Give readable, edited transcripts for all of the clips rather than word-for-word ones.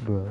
bro.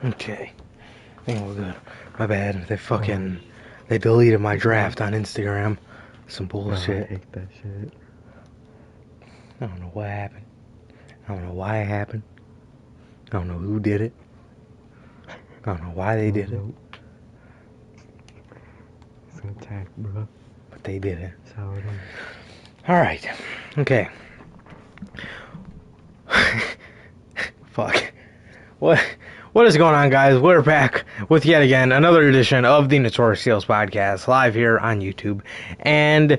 Okay, I think we're good. My bad. They deleted my draft on Instagram. Some bullshit. I hate that shit. I don't know what happened. I don't know why it happened. I don't know who did it. I don't know why they did it. It's an attack, bro. But they did it. That's how it is. Alright. Okay. Fuck. What is going on, guys? We're back with yet again another edition of the Notorious podcast, live here on YouTube. And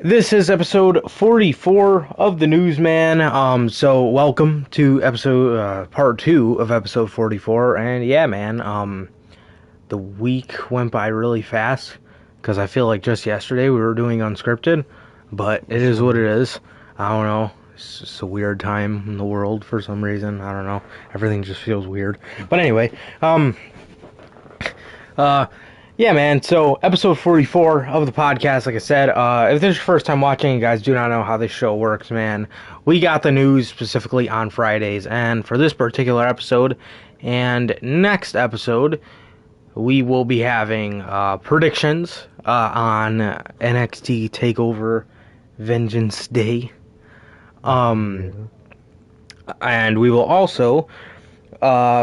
this is episode 44 of the Newsman. So welcome to episode part 2 of episode 44. And yeah, man, the week went by really fast because I feel like just yesterday we were doing unscripted, but it is what it is. I don't know. It's just a weird time in the world for some reason. I don't know. Everything just feels weird. But anyway, yeah, man. So episode 44 of the podcast, like I said, if this is your first time watching, you guys do not know how this show works, man. We got the news specifically on Fridays, and for this particular episode and next episode, we will be having predictions on NXT TakeOver Vengeance Day. And we will also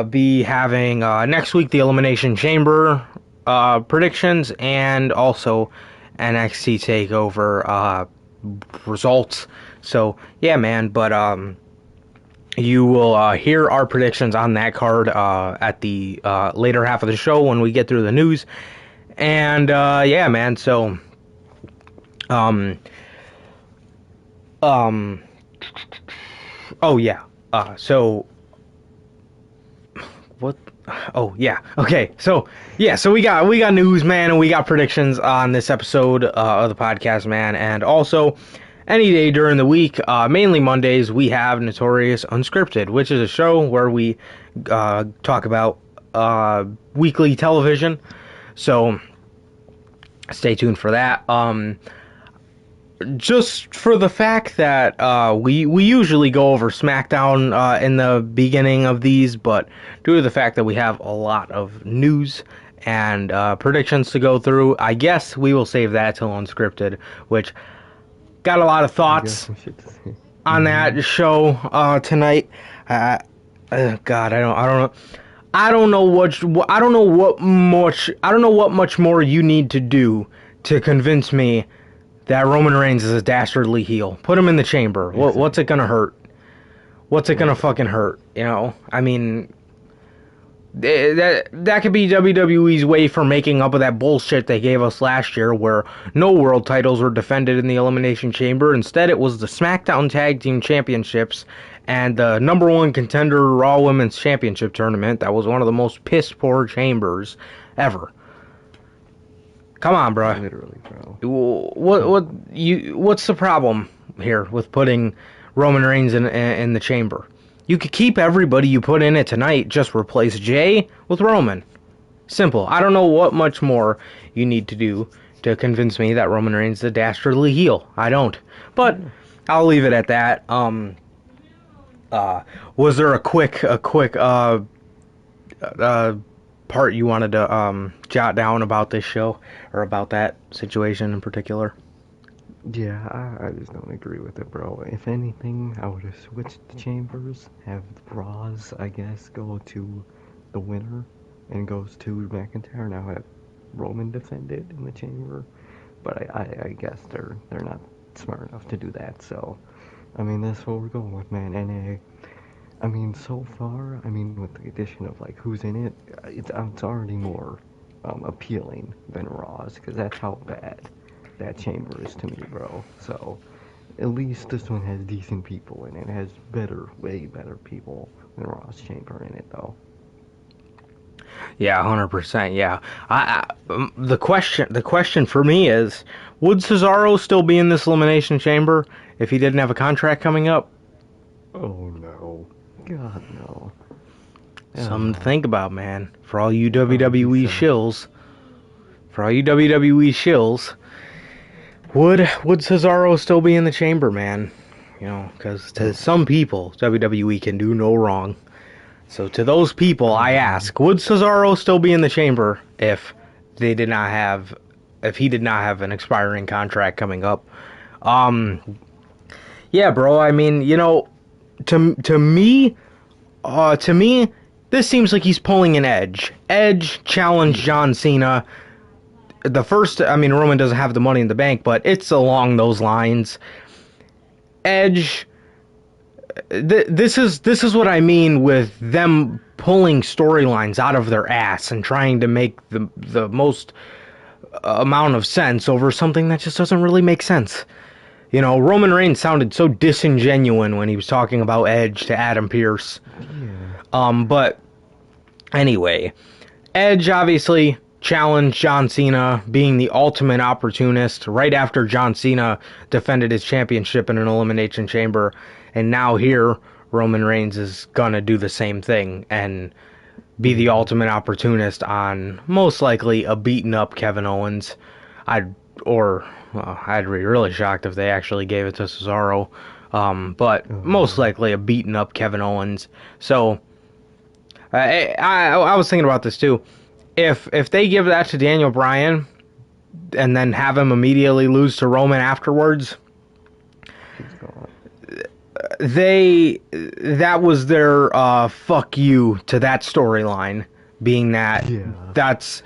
be having next week the Elimination Chamber predictions and also NXT TakeOver results. So yeah, man. But you will hear our predictions on that card at the later half of the show when we get through the news. And yeah, man. So oh yeah. So what? Oh yeah. Okay. So yeah. So we got news, man, and we got predictions on this episode of the podcast, man, and also any day during the week, mainly Mondays, we have Notorious Unscripted, which is a show where we talk about weekly television. So stay tuned for that. Just for the fact that we usually go over SmackDown in the beginning of these, but due to the fact that we have a lot of news and predictions to go through, I guess we will save that till Unscripted, which got a lot of thoughts on that show tonight. God, I don't know what much more you need to do to convince me that Roman Reigns is a dastardly heel. Put him in the chamber. What's it gonna hurt? What's it gonna fucking hurt? You know? I mean, that could be WWE's way for making up of that bullshit they gave us last year where no world titles were defended in the Elimination Chamber. Instead, it was the SmackDown Tag Team Championships and the number one contender Raw Women's Championship tournament. That was one of the most piss-poor chambers ever. Come on, bro. Literally, bro. What's the problem here with putting Roman Reigns in the chamber? You could keep everybody you put in it tonight. Just replace Jay with Roman. Simple. I don't know what much more you need to do to convince me that Roman Reigns is a dastardly heel. I don't. But I'll leave it at that. Was there a quick part you wanted to jot down about this show or about that situation in particular? Yeah, I just don't agree with it, bro. If anything, I would have switched the chambers, have the Raws, I guess, go to the winner and goes to McIntyre. Now have Roman defended in the chamber, but I guess they're not smart enough to do that. So, I mean, that's what we're going with, man. And I mean, so far, I mean, with the addition of, like, who's in it, it's already more appealing than Raw's, because that's how bad that chamber is to me, bro. So, at least this one has decent people in it. It has way better people than Raw's chamber in it, though. Yeah, 100%, yeah. The question for me is, would Cesaro still be in this Elimination Chamber if he didn't have a contract coming up? Oh, no. God, no. Something to think about, man. For all you WWE shills. Would Cesaro still be in the chamber, man? You know, because to some people, WWE can do no wrong. So to those people, I ask, would Cesaro still be in the chamber if he did not have an expiring contract coming up? Yeah, bro. I mean, you know, to me, this seems like he's pulling an Edge. Edge challenged John Cena. Roman doesn't have the Money in the Bank, but it's along those lines. Edge. This is what I mean with them pulling storylines out of their ass and trying to make the most amount of sense over something that just doesn't really make sense. You know, Roman Reigns sounded so disingenuous when he was talking about Edge to Adam Pearce. Yeah. But anyway, Edge obviously challenged John Cena, being the ultimate opportunist right after John Cena defended his championship in an Elimination Chamber. And now here, Roman Reigns is gonna do the same thing and be the ultimate opportunist on most likely a beaten up Kevin Owens. I'd be really shocked if they actually gave it to Cesaro. But most likely a beaten up Kevin Owens. So I was thinking about this too. If they give that to Daniel Bryan and then have him immediately lose to Roman afterwards, that was their fuck you to that storyline, being that that's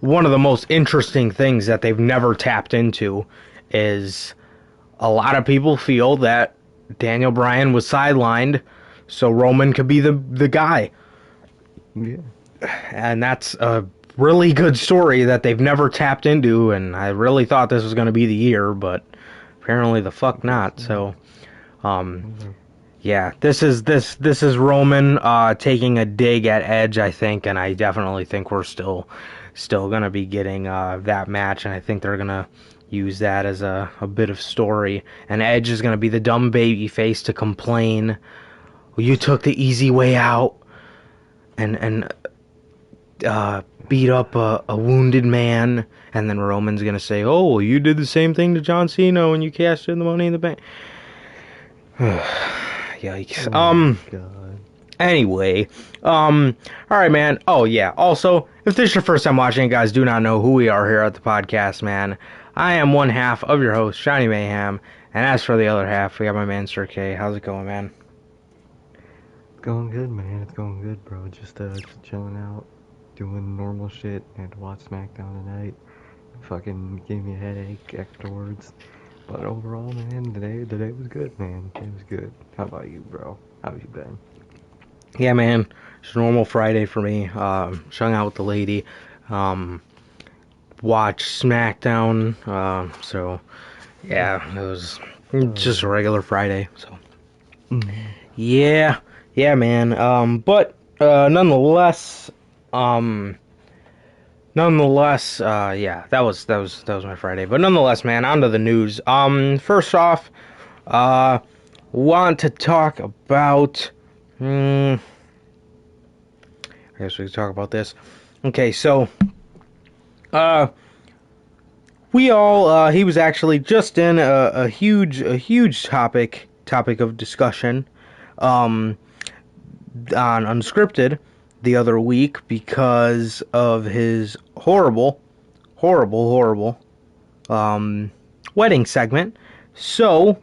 one of the most interesting things that they've never tapped into. Is a lot of people feel that Daniel Bryan was sidelined so Roman could be the guy. Yeah. And that's a really good story that they've never tapped into, and I really thought this was going to be the year, but apparently the fuck not. So yeah, this is Roman taking a dig at Edge, I think, and I definitely think we're still gonna be getting that match, and I think they're gonna use that as a bit of story. And Edge is gonna be the dumb baby face to complain, well, you took the easy way out, and beat up a wounded man, and then Roman's gonna say, oh, well, you did the same thing to John Cena when you cashed in the Money in the Bank. Yikes. God. Anyway, alright, man. Oh, yeah. Also, if this is your first time watching, you guys do not know who we are here at the podcast, man. I am one half of your host, Johnny Mayhem, and as for the other half, we got my man, Sir K. How's it going, man? It's going good, man. It's going good, bro. Just chilling out, doing normal shit, and watch SmackDown tonight. Fucking gave me a headache afterwards. But overall, man, today was good, man. It was good. How about you, bro? How have you been? Yeah, man. It's a normal Friday for me. Hung out with the lady. Watched SmackDown. So, yeah, it was just a regular Friday. So, yeah, man. But nonetheless, yeah, that was my Friday. But nonetheless, man, on to the news. First off, want to talk about. I guess we can talk about this. Okay, so, he was actually just in a huge topic of discussion, on Unscripted the other week because of his horrible, wedding segment. So,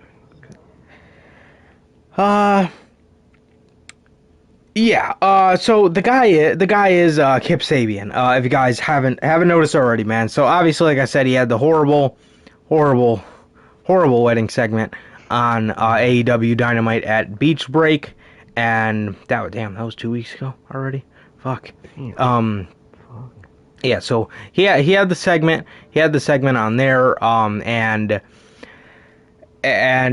yeah. So the guy is Kip Sabian. If you guys haven't noticed already, man. So obviously, like I said, he had the horrible wedding segment on AEW Dynamite at Beach Break, and that was 2 weeks ago already. Fuck. Yeah. So he had the segment. He had the segment on there. And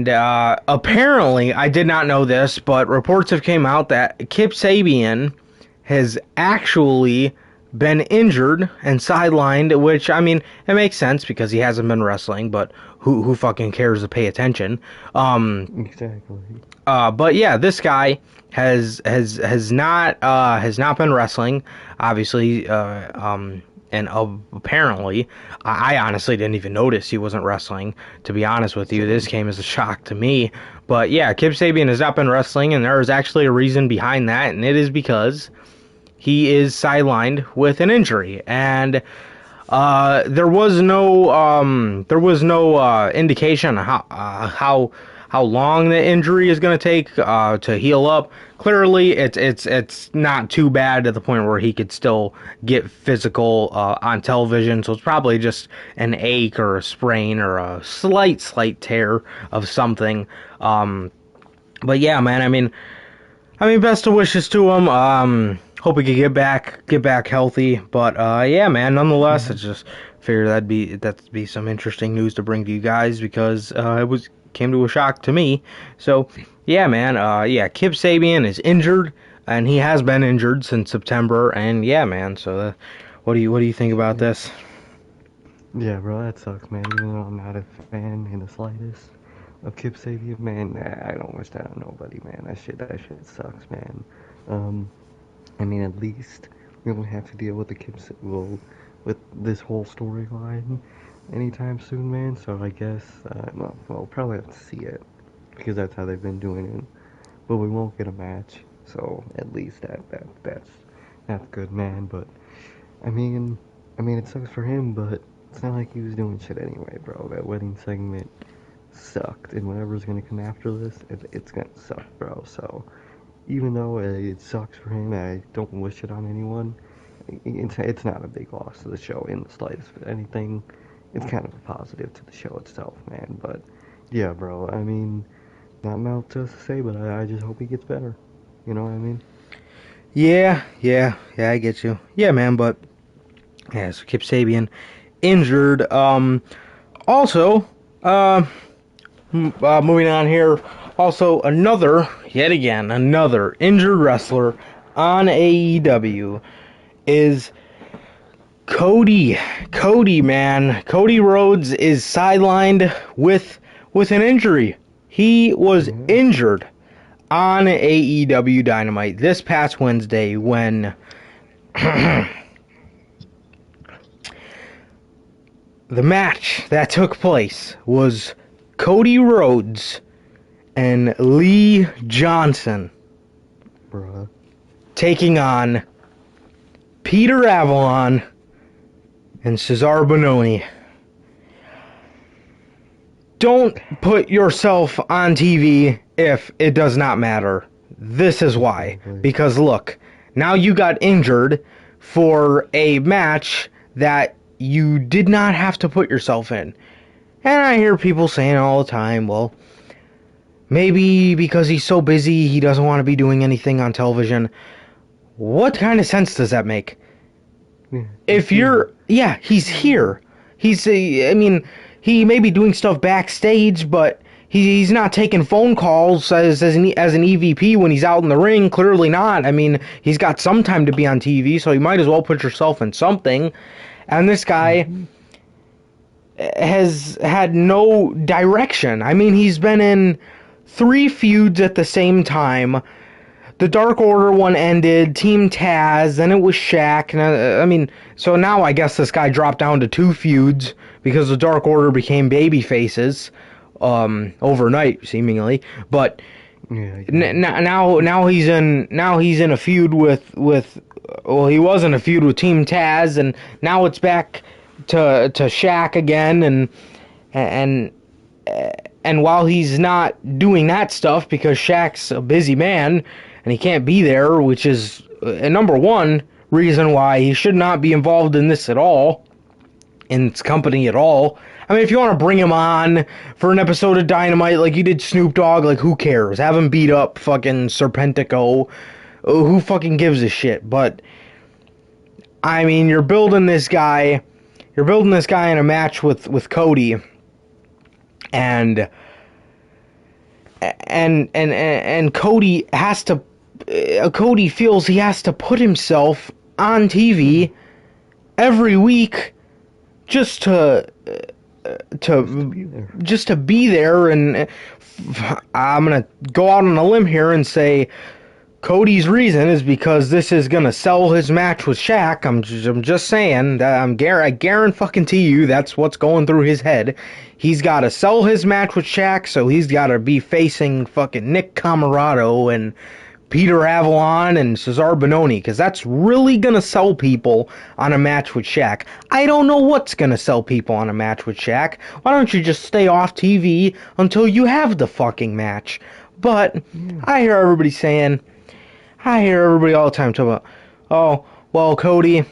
apparently, I did not know this, but reports have came out that Kip Sabian has actually been injured and sidelined, which, I mean, it makes sense because he hasn't been wrestling, but who fucking cares to pay attention? Exactly. But yeah, this guy has not been wrestling, obviously, and apparently, I honestly didn't even notice he wasn't wrestling. To be honest with you, this came as a shock to me. But yeah, Kip Sabian has not been wrestling, and there is actually a reason behind that, and it is because he is sidelined with an injury. And there was no indication how how long the injury is going to take to heal up. Clearly, it's not too bad to the point where he could still get physical on television. So it's probably just an ache or a sprain or a slight tear of something. But yeah, man. I mean, best of wishes to him. Hope he could get back healthy. But yeah, man. Nonetheless, I just figured that'd be some interesting news to bring to you guys because it came to a shock to me. So yeah, man. Yeah, Kip Sabian is injured, and he has been injured since September. And yeah, man. So what do you think about this? Yeah, bro, that sucks, man. Even though I'm not a fan in the slightest of Kip Sabian, man, I don't wish that on nobody, man. That shit sucks, man. Um, I mean, at least we won't have to deal with with this whole storyline anytime soon, man. So I guess, well, we'll probably have to see it because that's how they've been doing it. But we won't get a match, so at least that's good, man. But I mean, it sucks for him, but it's not like he was doing shit anyway, bro. That wedding segment sucked, and whatever's gonna come after this, it's gonna suck, bro. So even though it sucks for him, I don't wish it on anyone. It's not a big loss to the show in the slightest. If anything, it's kind of a positive to the show itself, man. But yeah, bro. I mean, not mouth to say, but I just hope he gets better. You know what I mean? Yeah, I get you. Yeah, man, but yeah, so Kip Sabian injured. Also, moving on here. Also, yet again, another injured wrestler on AEW is Cody. Cody, man. Cody Rhodes is sidelined with an injury. He was injured on AEW Dynamite this past Wednesday when the match that took place was Cody Rhodes and Lee Johnson Bruh. taking on Peter Avalon and Cesar Bononi. Don't put yourself on TV if it does not matter. This is why. Because look, now you got injured for a match that you did not have to put yourself in. And I hear people saying all the time, well, maybe because he's so busy, he doesn't want to be doing anything on television. What kind of sense does that make? Yeah, He's here. He may be doing stuff backstage, but he's not taking phone calls as an EVP when he's out in the ring. Clearly not. I mean, he's got some time to be on TV, so you might as well put yourself in something. And this guy has had no direction. I mean, he's been in 3 feuds at the same time. The Dark Order one ended, Team Taz, then it was Shaq. So now I guess this guy dropped down to 2 feuds because the Dark Order became baby faces overnight, seemingly. But now he's in a feud with he was in a feud with Team Taz, and now it's back to Shaq again, and while he's not doing that stuff because Shaq's a busy man and he can't be there, which is number one reason why he should not be involved in this at all, in its company at all. I mean, if you want to bring him on for an episode of Dynamite like you did Snoop Dogg, like, who cares? Have him beat up fucking Serpentico. Who fucking gives a shit? But I mean, you're building this guy in a match with Cody, and Cody has to. Cody feels he has to put himself on TV every week just to be there, and I'm gonna go out on a limb here and say Cody's reason is because this is gonna sell his match with Shaq. I'm just saying that I guarantee you that's what's going through his head. He's got to sell his match with Shaq, so he's got to be facing fucking Nick Comoroto and Peter Avalon and Cesar Bononi, because that's really going to sell people on a match with Shaq. I don't know what's going to sell people on a match with Shaq. Why don't you just stay off TV until you have the fucking match? But I hear everybody all the time talking about, oh, well, Cody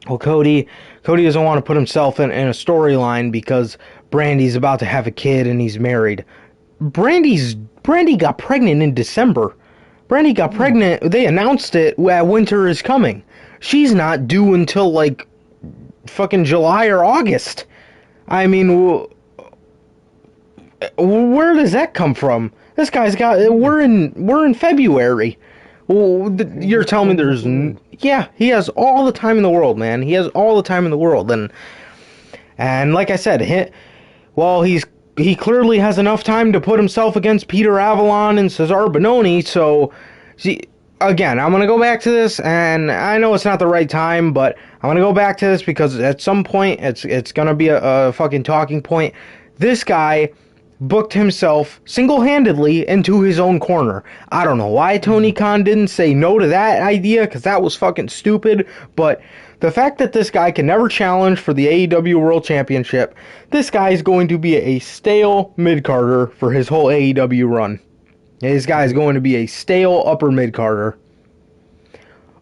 doesn't want to put himself in a storyline because Brandy's about to have a kid and he's married. Brandy got pregnant in December. Brandy got pregnant. They announced it at Winter is Coming. She's not due until like fucking July or August. I mean, where does that come from? This guy's got. We're in February. Well, you're telling me there's. Yeah, he has all the time in the world, man. He has all the time in the world, and like I said, he clearly has enough time to put himself against Peter Avalon and Cesar Bononi. So, see, again, I'm gonna go back to this, and I know it's not the right time, but I'm gonna go back to this because at some point it's gonna be a fucking talking point. This guy booked himself single-handedly into his own corner. I don't know why Tony Khan didn't say no to that idea, because that was fucking stupid, but the fact that this guy can never challenge for the AEW World Championship, this guy is going to be a stale mid-carder for his whole AEW run. This guy is going to be a stale upper mid-carder.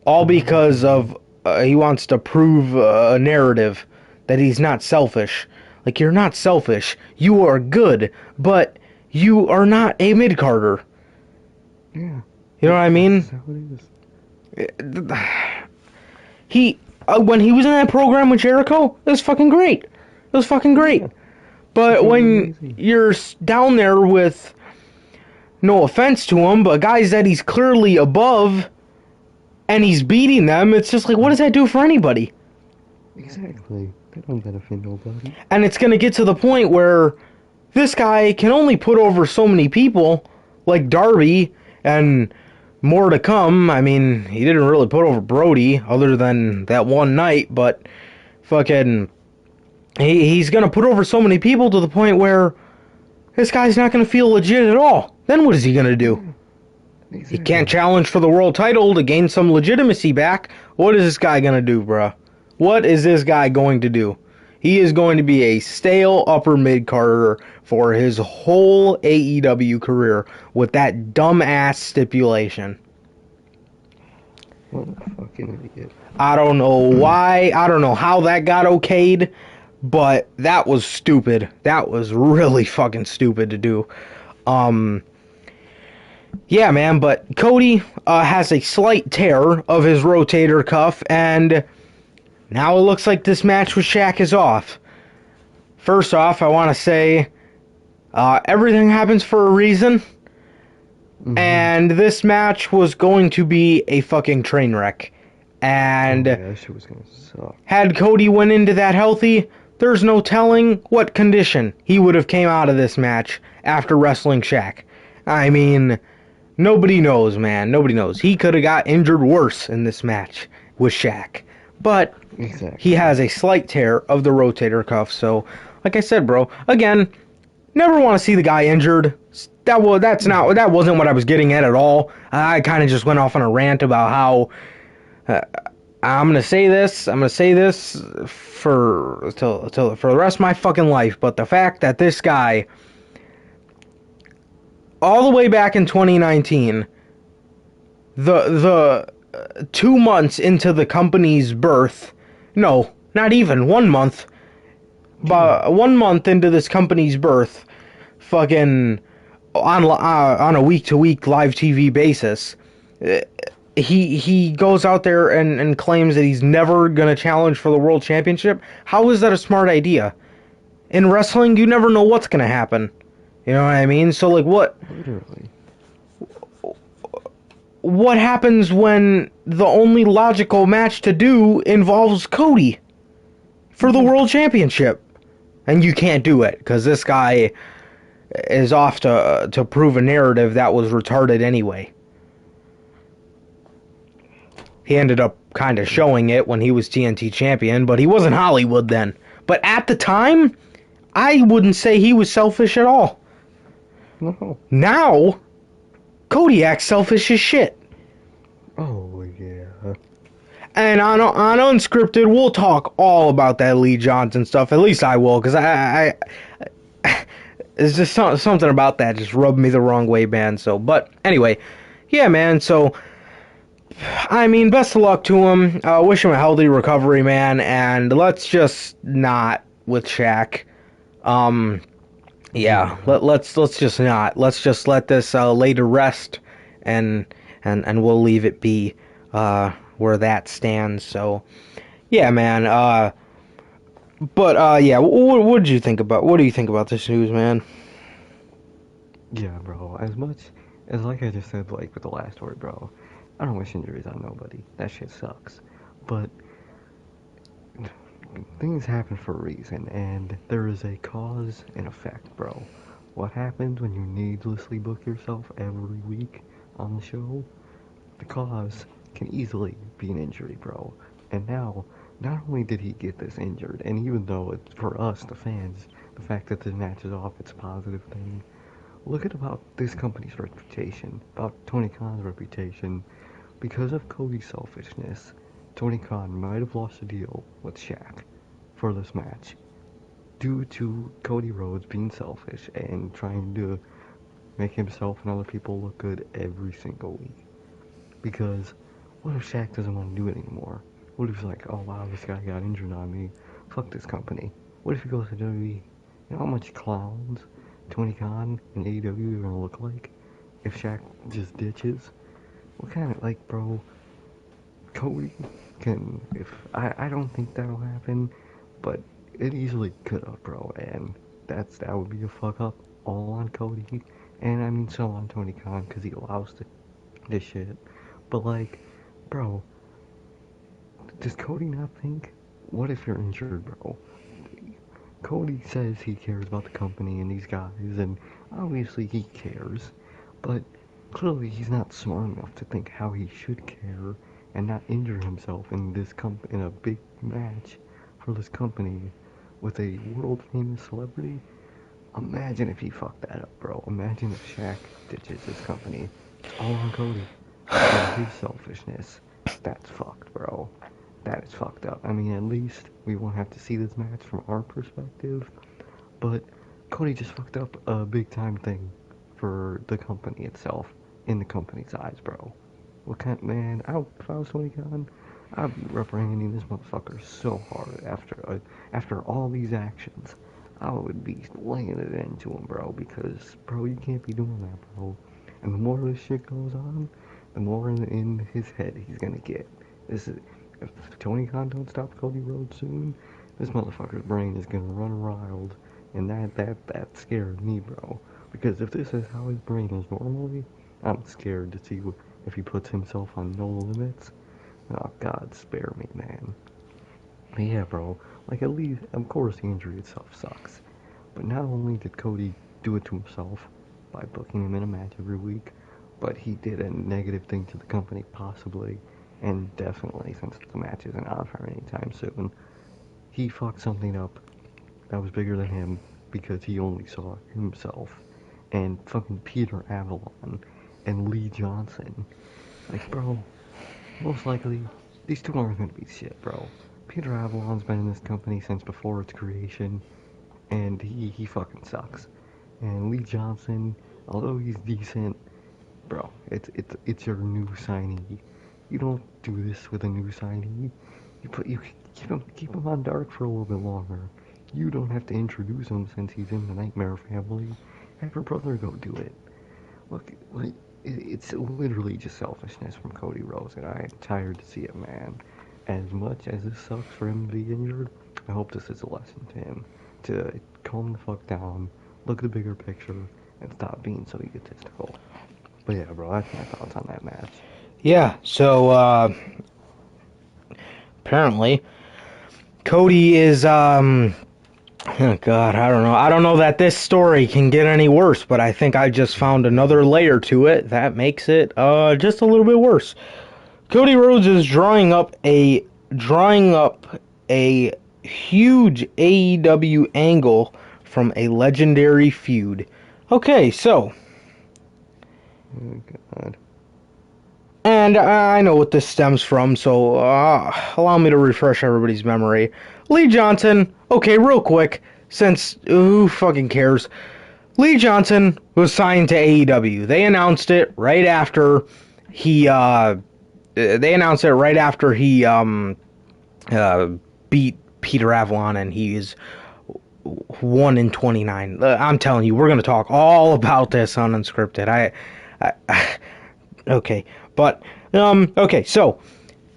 All because of he wants to prove a narrative that he's not selfish. Like, you're not selfish. You are good, but you are not a mid-carder. Yeah. You know what I mean? That's how it is. When he was in that program with Jericho, it was fucking great. It was fucking great. Yeah. But when you're down there with, no offense to him, but guys that he's clearly above, and he's beating them, it's just like, what does that do for anybody? Exactly. They don't benefit nobody. And it's going to get to the point where this guy can only put over so many people, like Darby, and more to come. I mean, he didn't really put over Brody, other than that one night, but fucking, he's going to put over so many people to the point where this guy's not going to feel legit at all. Then what is he going to do? Exactly. He can't challenge for the world title to gain some legitimacy back. What is this guy going to do, bruh? What is this guy going to do? He is going to be a stale upper mid-carder for his whole AEW career with that dumb-ass stipulation. What a fucking idiot. I don't know why. I don't know how that got okayed, but that was stupid. That was really fucking stupid to do. Yeah, man, but Cody has a slight tear of his rotator cuff, and now it looks like this match with Shaq is off. First off, I want to say everything happens for a reason. Mm-hmm. And this match was going to be a fucking train wreck. And that shit was gonna suck. Had Cody went into that healthy, there's no telling what condition he would have came out of this match after wrestling Shaq. I mean, nobody knows, man. Nobody knows. He could have got injured worse in this match with Shaq. But exactly. He has a slight tear of the rotator cuff. So, like I said, bro, again, never want to see the guy injured. That wasn't what I was getting at all. I kind of just went off on a rant about how I'm gonna say this for the rest of my fucking life. But the fact that this guy, all the way back in 2019, the 2 months into the company's birth, no, not even 1 month, but 1 month into this company's birth, fucking on a week-to-week live TV basis, he goes out there and claims that he's never gonna challenge for the world championship. How is that a smart idea? In wrestling, you never know what's gonna happen. You know what I mean? So, like, what? Literally. What happens when the only logical match to do involves Cody for the world championship? And you can't do it, because this guy is off to prove a narrative that was retarded anyway. He ended up kind of showing it when he was TNT champion, but he wasn't Hollywood then. But at the time, I wouldn't say he was selfish at all. No. Now, Cody acts selfish as shit. Oh, yeah. And on Unscripted, we'll talk all about that Lee Johnson stuff. At least I will, because it's just something about that just rubbed me the wrong way, man. So, but anyway, yeah, man. So, I mean, best of luck to him. Wish him a healthy recovery, man. And let's just not with Shaq. Um, yeah, Yeah. let's just not. Let's just let this lay to rest, and we'll leave it be where that stands. So, yeah, man. But yeah, what did you think about? What do you think about this news, man? Yeah, bro. As much as, like I just said, like with the last story, bro, I don't wish injuries on nobody. That shit sucks. But things happen for a reason, and there is a cause and effect, bro. What happens when you needlessly book yourself every week on the show? The cause can easily be an injury, bro. And now, not only did he get this injured, and even though it's for us, the fans, the fact that this match is off, it's a positive thing. Look at about this company's reputation, about Tony Khan's reputation. Because of Cody's selfishness, Tony Khan might have lost a deal with Shaq for this match due to Cody Rhodes being selfish and trying to make himself and other people look good every single week. Because what if Shaq doesn't want to do it anymore? What if he's like, oh wow, this guy got injured on me. Fuck this company. What if he goes to WWE? You know how much clowns Tony Khan and AEW are gonna look like if Shaq just ditches? What kind of like, bro? Cody can. If I don't think that'll happen, but it easily could have, bro. And that would be a fuck up all on Cody, and I mean so on Tony Khan because he allows this shit. But like, bro, does Cody not think? What if you're injured, bro? Cody says he cares about the company and these guys, and obviously he cares, but clearly he's not smart enough to think how he should care and not injure himself in in a big match for this company with a world famous celebrity. Imagine if he fucked that up, bro. Imagine if Shaq ditches his company. It's all on Cody because of his selfishness. That's fucked, bro. That is fucked up. I mean, at least we won't have to see this match from our perspective. But Cody just fucked up a big time thing for the company itself, in the company's eyes, bro. What kind, man? If I was Tony Khan, I'd be reprimanding this motherfucker so hard after all these actions. I would be laying it into him, bro, because bro, you can't be doing that, bro. And the more this shit goes on, the more in his head he's gonna get. This is if Tony Khan don't stop Cody Rhodes soon, this motherfucker's brain is gonna run wild, and that scares me, bro. Because if this is how his brain is normally, I'm scared to see if he puts himself on no limits. Oh God, spare me, man. But yeah, bro. Like at least, of course, the injury itself sucks. But not only did Cody do it to himself by booking him in a match every week, but he did a negative thing to the company, possibly, and definitely, since the match isn't on for anytime soon, he fucked something up that was bigger than him because he only saw himself. And fucking Peter Avalon and Lee Johnson. Like, bro, most likely, these two aren't gonna be shit, bro. Peter Avalon's been in this company since before its creation, and he fucking sucks. And Lee Johnson, although he's decent, bro, it's your new signee. You don't do this with a new signee. You keep him on dark for a little bit longer. You don't have to introduce him since he's in the Nightmare family. Have your brother go do it. Look, like it's literally just selfishness from Cody Rhodes, and I am tired to see it, man. As much as it sucks for him to be injured, I hope this is a lesson to him to calm the fuck down, look at the bigger picture, and stop being so egotistical. But yeah, bro, that's my thoughts on that match. Yeah. So apparently, Cody is oh God, I don't know. I don't know that this story can get any worse, but I think I just found another layer to it that makes it just a little bit worse. Cody Rhodes is drawing up a huge AEW angle from a legendary feud. Okay, so Oh God. And I know what this stems from, so allow me to refresh everybody's memory. Lee Johnson, okay, real quick, since who fucking cares? Lee Johnson was signed to AEW. They announced it right after he uh, beat Peter Avalon, and he is 1-29. I'm telling you, we're gonna talk all about this on Unscripted. Okay, but okay, so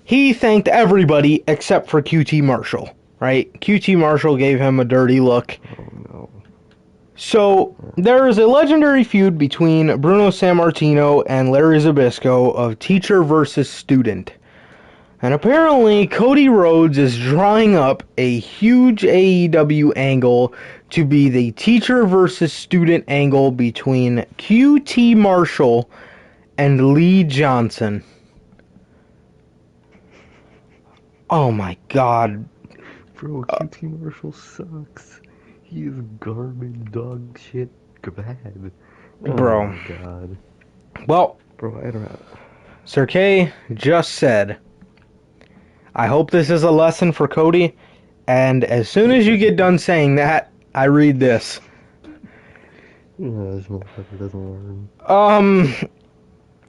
he thanked everybody except for QT Marshall, right? QT Marshall gave him a dirty look. Oh no. So there is a legendary feud between Bruno Sammartino and Larry Zbyszko of teacher versus student. And apparently Cody Rhodes is drawing up a huge AEW angle to be the teacher versus student angle between QT Marshall and Lee Johnson. Oh my god. Bro, QT Marshall sucks. He is garbage, dog shit, bad. Oh Bro. my God. Well, Bro, I don't know. Sir K just said, I hope this is a lesson for Cody, and as soon as you get done saying that, I read this. This motherfucker doesn't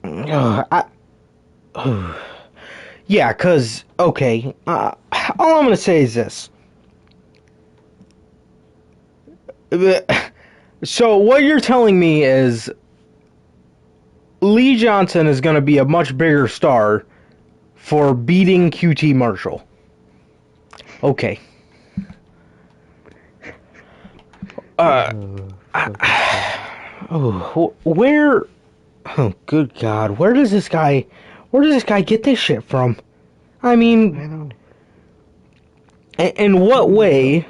learn. Yeah, cause okay, all I'm gonna say is this. So what you're telling me is Lee Johnson is gonna be a much bigger star for beating QT Marshall. Okay. Where? Oh, good God! Where does this guy get this shit from? I I mean, know. in what way?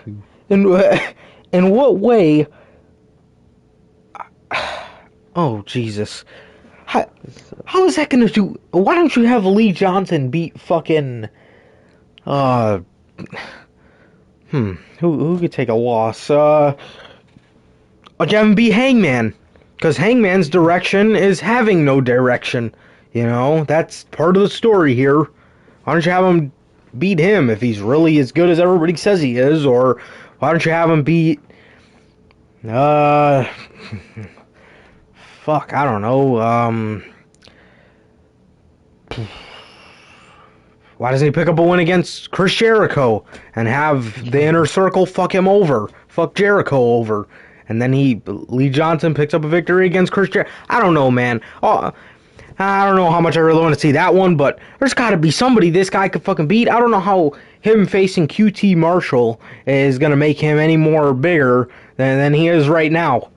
In what way? Oh Jesus! How is that gonna do? Why don't you have Lee Johnson beat fucking? Who could take a loss? Have him beat Hangman, because Hangman's direction is having no direction. You know, that's part of the story here. Why don't you have him beat him if he's really as good as everybody says he is? Or why don't you have him beat, fuck, I don't know, why doesn't he pick up a win against Chris Jericho and have the inner circle fuck him over? Fuck Jericho over. And then Lee Johnson picks up a victory against Chris Jericho. I don't know, man. Oh, I don't know how much I really want to see that one, but there's got to be somebody this guy could fucking beat. I don't know how him facing QT Marshall is going to make him any more bigger than he is right now.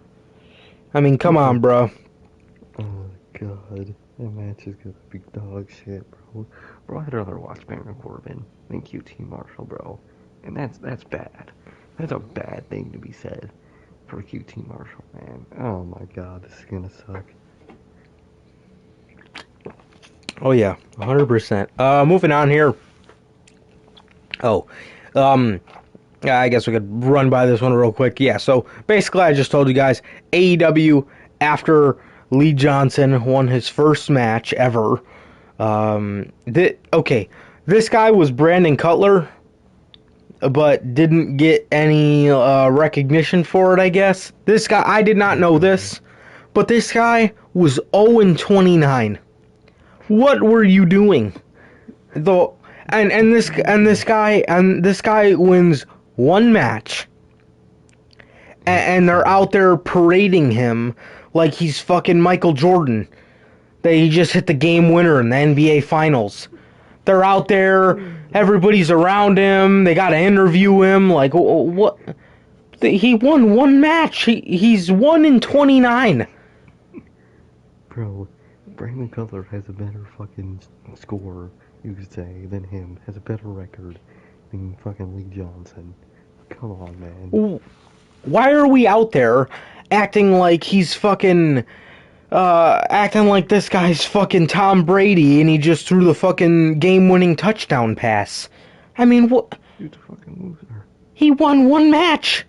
I mean, come on, bro. Oh God. That match is gonna be dog shit, bro. Bro, I'd rather watch Baron Corbin than QT Marshall, bro. And that's bad. That's a bad thing to be said for QT Marshall, man. Oh my God, this is gonna suck. Oh, yeah, 100%. Moving on here. Oh, I guess we could run by this one real quick. Yeah, so basically I just told you guys, AEW, after Lee Johnson won his first match ever, this guy was Brandon Cutler, but didn't get any recognition for it, I guess. This guy, I did not know this, but this guy was 0-29. What were you doing? Though, and this guy wins one match, and they're out there parading him like he's fucking Michael Jordan. He just hit the game winner in the NBA Finals. They're out there, everybody's around him. They got to interview him. Like, what? He won one match. He's 1-29. Bro, Brandon Cutler has a better fucking score, you could say, than him. Has a better record than fucking Lee Johnson. Come on, man. Why are we out there acting like he's fucking, acting like this guy's fucking Tom Brady and he just threw the fucking game-winning touchdown pass? I mean, what? Dude's a fucking loser. He won one match.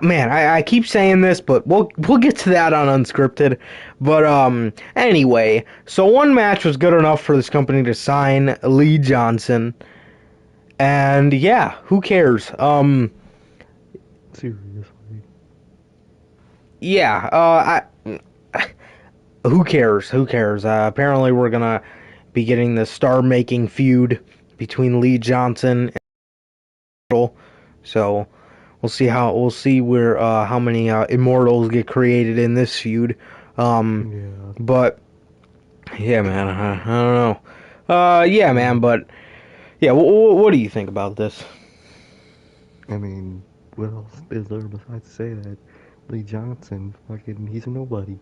Man, I keep saying this, but we'll get to that on Unscripted. But anyway, so one match was good enough for this company to sign Lee Johnson, and yeah, who cares? Seriously. Yeah, who cares? Who cares? Apparently, we're gonna be getting the star-making feud between Lee Johnson and Immortal. So we'll see where how many immortals get created in this feud. Um, Yeah. but yeah, man, I don't know. Yeah, man, Well, but yeah, what do you think about this? I mean, what else is there besides to say that Lee Johnson, fucking, he's a nobody.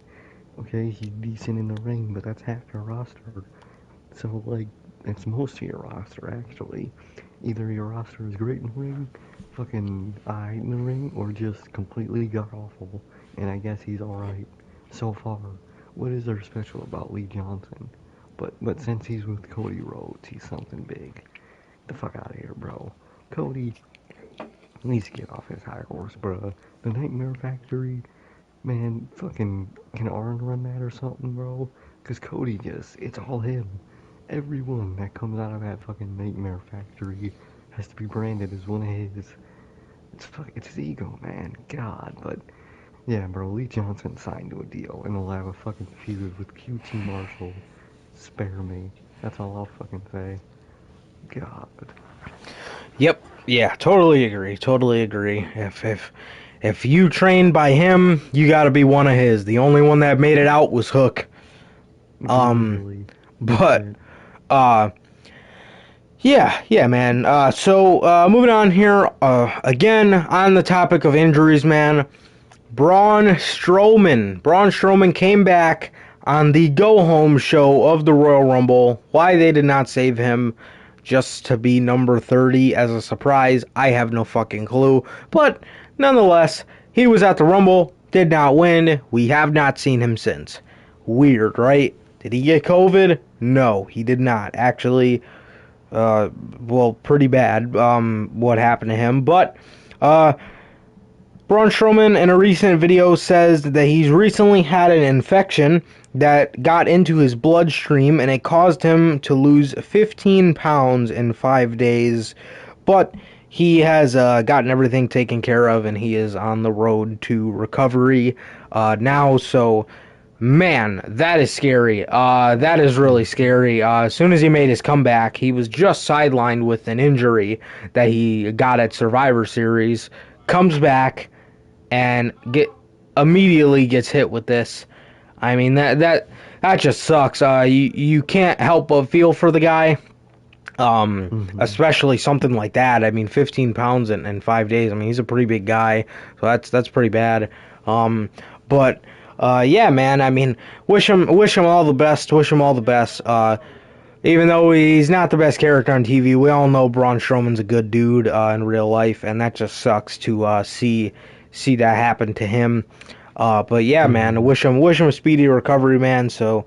Okay, he's decent in the ring, but that's half your roster. So, like, it's most of your roster, actually. Either your roster is great in the ring, fucking alright in the ring, or just completely god awful. And I guess he's alright so far. What is there special about Lee Johnson? But since he's with Cody Rhodes, he's something big. Get the fuck out of here, bro. Cody needs to get off his high horse, bro. The Nightmare Factory, man, fucking can Arn run that or something, bro? Cause Cody just, it's all him. Everyone that comes out of that fucking Nightmare Factory has to be branded as one of his. It's his ego, man. God, but yeah, bro. Lee Johnson signed to a deal, and he'll have a fucking feud with QT Marshall. Spare me. That's all I'll fucking say. God. Yep, yeah, totally agree, totally agree. If you train by him, you got to be one of his. The only one that made it out was Hook. Um, Literally. That's but it. uh, yeah, man. Moving on here. Again on the topic of injuries, man. Braun Strowman. Braun Strowman came back on the go home show of the Royal Rumble. Why they did not save him just to be number 30 as a surprise, I have no fucking clue. But nonetheless, he was at the Rumble, did not win. We have not seen him since. Weird, right? Did he get COVID? No, he did not. Actually, well, pretty bad, what happened to him. But, Braun Strowman in a recent video says that he's recently had an infection that got into his bloodstream and it caused him to lose 15 pounds in 5 days. But he has gotten everything taken care of and he is on the road to recovery now. So, man, that is scary. That is really scary. As soon as he made his comeback, he was just sidelined with an injury that he got at Survivor Series. Comes back and immediately gets hit with this. I mean that just sucks. You can't help but feel for the guy. Mm-hmm. Especially something like that. I mean, 15 pounds in 5 days. I mean, he's a pretty big guy, so that's pretty bad. But yeah, man. I mean, wish him all the best. Wish him all the best. Even though he's not the best character on TV, we all know Braun Strowman's a good dude in real life, and that just sucks to see that happen to him. But yeah, man, Mm-hmm. wish him a speedy recovery, man. So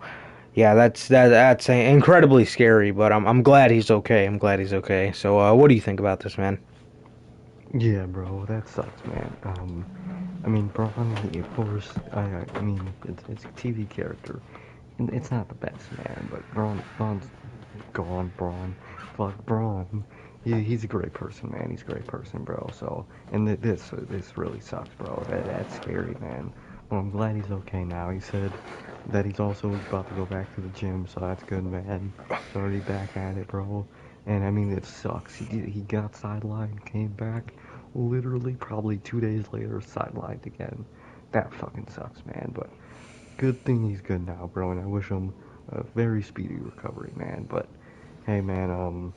yeah, that's incredibly scary, but I'm glad he's okay. I'm glad he's okay. So what do you think about this, man? Yeah, bro, that sucks, man. I mean, Braun, of course, I mean, it's a TV character. And it's not the best, man, but Braun's gone, Braun. Fuck Braun. He's a great person, man. He's a great person, bro. So, and this really sucks, bro. That's scary, man. Well, I'm glad he's okay now. He said that he's also about to go back to the gym, so that's good, man. He's already back at it, bro. And I mean, it sucks. He got sidelined, came back, literally probably 2 days later, sidelined again. That fucking sucks, man. But good thing he's good now, bro, and I wish him a very speedy recovery, man. But hey, man,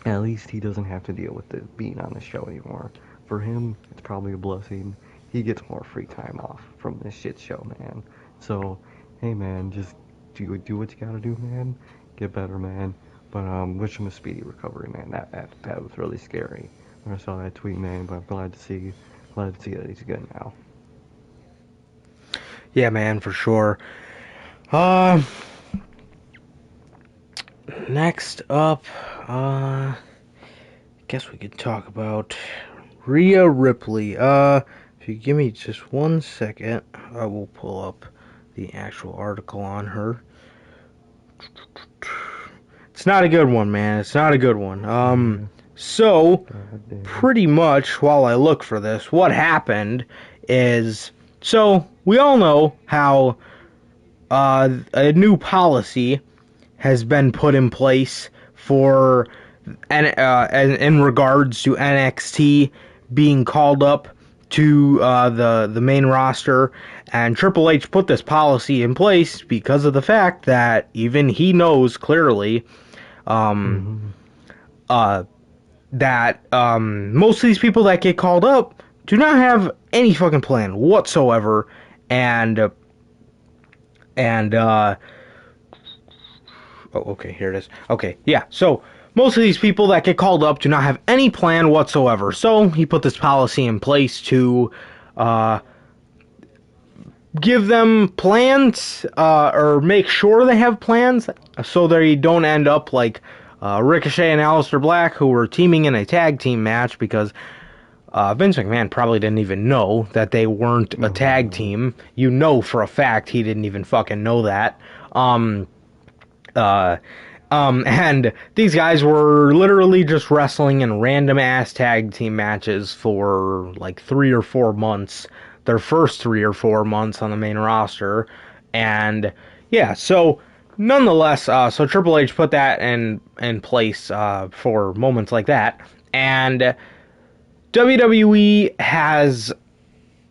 at least he doesn't have to deal with it being on the show anymore. For him, it's probably a blessing. He gets more free time off from this shit show, man. So, hey, man, just do what you gotta do, man. Get better, man. But wish him a speedy recovery, man. That was really scary when I saw that tweet, man. But I'm glad to see that he's good now. Yeah, man, for sure. Uh, Next up, guess we could talk about Rhea Ripley. If you give me just 1 second, I will pull up the actual article on her. It's not a good one, man. It's not a good one. Yeah. So God damn. pretty much while I look for this, what happened is, so we all know how a new policy has been put in place for in regards to NXT being called up to the main roster, and Triple H put this policy in place because of the fact that even he knows clearly um, Mm-hmm. uh, that most of these people that get called up do not have any fucking plan whatsoever, and and oh, okay, here it is. Okay, yeah. So most of these people that get called up do not have any plan whatsoever. So he put this policy in place to uh, give them plans, or make sure they have plans, so they don't end up like Ricochet and Aleister Black, who were teaming in a tag team match because Vince McMahon probably didn't even know that they weren't a tag team. You know for a fact he didn't even fucking know that. Uh, and these guys were literally just wrestling in random ass tag team matches for like 3 or 4 months, their first 3 or 4 months on the main roster. And yeah, so nonetheless, so Triple H put that in place for moments like that. And WWE has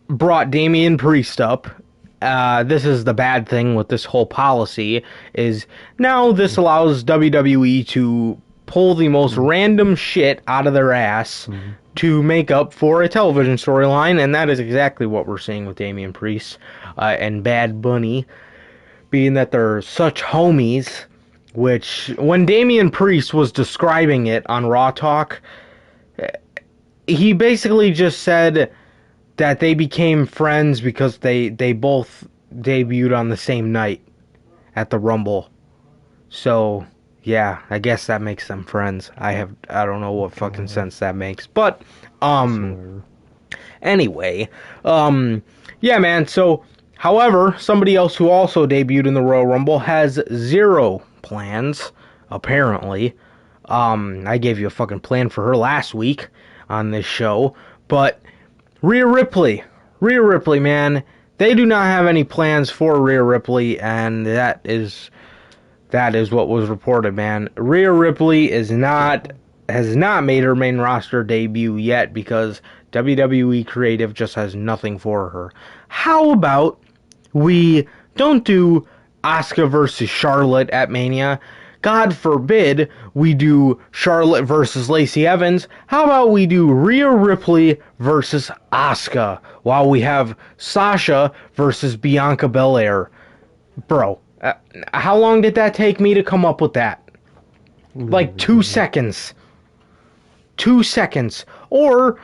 brought Damian Priest up. This is the bad thing with this whole policy, is now this allows WWE to pull the most random shit out of their ass to make up for a television storyline, and that is exactly what we're seeing with Damian Priest and Bad Bunny, being that they're such homies, which, when Damian Priest was describing it on Raw Talk, he basically just said that they became friends because they both debuted on the same night at the Rumble. So, yeah, I guess that makes them friends. I don't know what fucking sense that makes. But Swear. anyway, yeah, man. So, however, somebody else who also debuted in the Royal Rumble has zero plans, apparently. I gave you a fucking plan for her last week on this show, but Rhea Ripley. Rhea Ripley, man. They do not have any plans for Rhea Ripley, and that is what was reported, man. Rhea Ripley has not made her main roster debut yet because WWE Creative just has nothing for her. How about we don't do Asuka versus Charlotte at Mania? God forbid we do Charlotte versus Lacey Evans. How about we do Rhea Ripley versus Asuka while we have Sasha versus Bianca Belair? Bro, how long did that take me to come up with that? Like 2 seconds. 2 seconds. Or,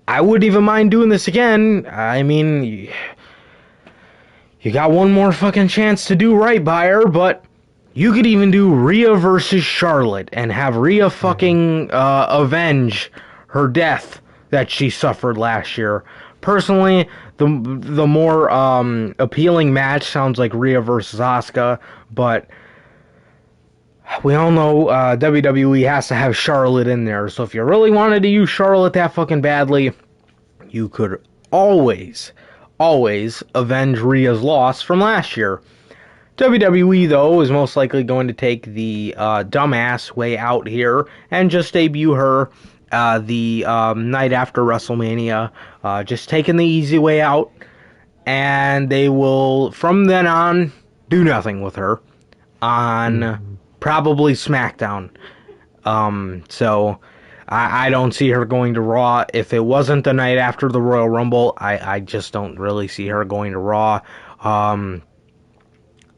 I wouldn't even mind doing this again. I mean, you got one more fucking chance to do right by her, but you could even do Rhea versus Charlotte and have Rhea fucking avenge her death that she suffered last year. Personally, the more appealing match sounds like Rhea versus Asuka, but we all know WWE has to have Charlotte in there. So if you really wanted to use Charlotte that fucking badly, you could always avenge Rhea's loss from last year. WWE, though, is most likely going to take the dumbass way out here and just debut her the night after WrestleMania. Just taking the easy way out. And they will, from then on, do nothing with her on probably SmackDown. So I don't see her going to Raw. If it wasn't the night after the Royal Rumble, I just don't really see her going to Raw.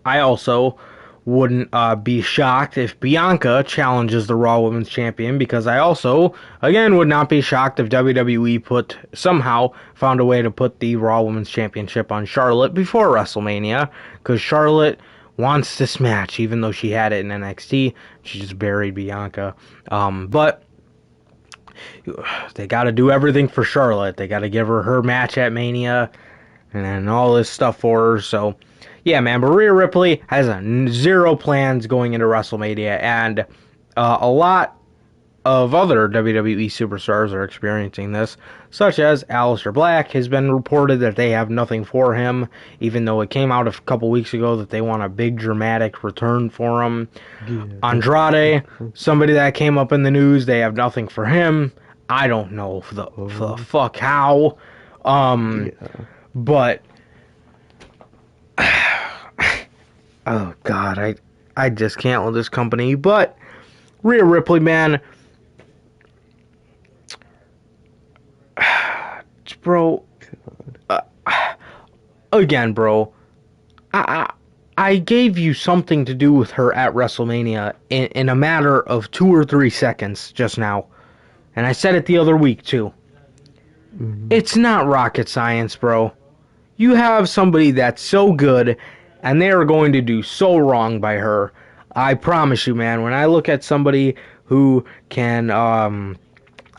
I also wouldn't be shocked if Bianca challenges the Raw Women's Champion, because I also, again, would not be shocked if WWE somehow found a way to put the Raw Women's Championship on Charlotte before WrestleMania, because Charlotte wants this match, even though she had it in NXT. She just buried Bianca. But they got to do everything for Charlotte. They got to give her match at Mania and all this stuff for her. So, yeah, man. But Rhea Ripley has zero plans going into WrestleMania, and a lot of other WWE superstars are experiencing this, such as Aleister Black. Has been reported that they have nothing for him, even though it came out a couple weeks ago that they want a big dramatic return for him. Yeah. Andrade, somebody that came up in the news, they have nothing for him. I don't know for the fuck how. Yeah. But oh god, I just can't with this company. But Rhea Ripley, man, bro, again, bro, I gave you something to do with her at WrestleMania in a matter of 2 or 3 seconds just now, and I said it the other week too. It's not rocket science, bro. You have somebody that's so good, and they are going to do so wrong by her. I promise you, man, when I look at somebody who can